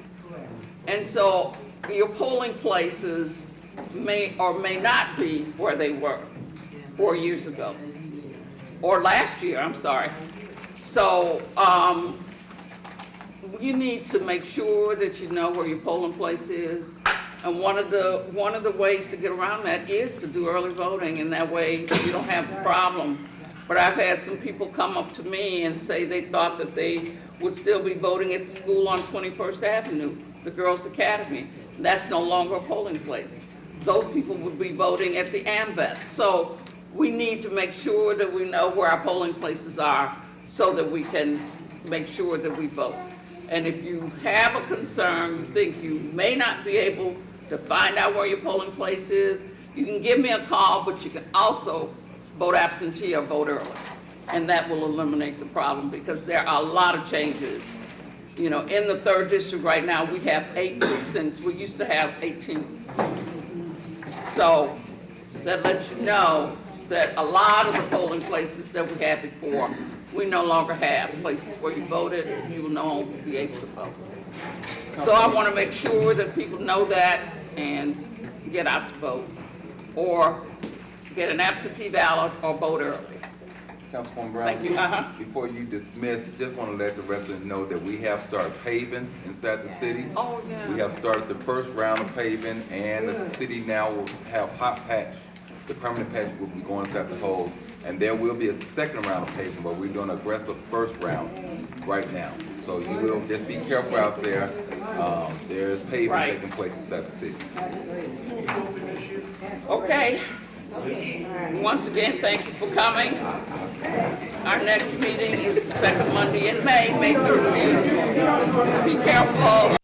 And so your polling places may or may not be where they were 4 years ago. Or last year, I'm sorry. So you need to make sure that you know where your polling place is. And one of the ways to get around that is to do early voting, and that way you don't have the problem. But I've had some people come up to me and say they thought that they would still be voting at the school on 21st Avenue, the Girls Academy. That's no longer a polling place. Those people would be voting at the AMVET. So we need to make sure that we know where our polling places are so that we can make sure that we vote. And if you have a concern, you think you may not be able to find out where your polling place is, you can give me a call, but you can also vote absentee or vote early. And that will eliminate the problem, because there are a lot of changes. You know, in the 3rd district right now, we have 8 precincts. We used to have 18. So that lets you know that a lot of the polling places that we had before, we no longer have places where you voted, you will no longer be able to vote. So I want to make sure that people know that and get out to vote, or get an absentee ballot or vote early. Councilwoman Brown, Thank you. Before you dismiss, just want to let the residents know that we have started paving inside the city. Oh, yeah. We have started the first round of paving, and the city now will have hot patch. The permanent patch will be going inside the holes, and there will be a second round of paving, but we're doing an aggressive first round right now. So you will just be careful out there. There's paving taking place inside the city. Okay. Once again, thank you for coming. Our next meeting is the second Monday in May, May 13th. Be careful.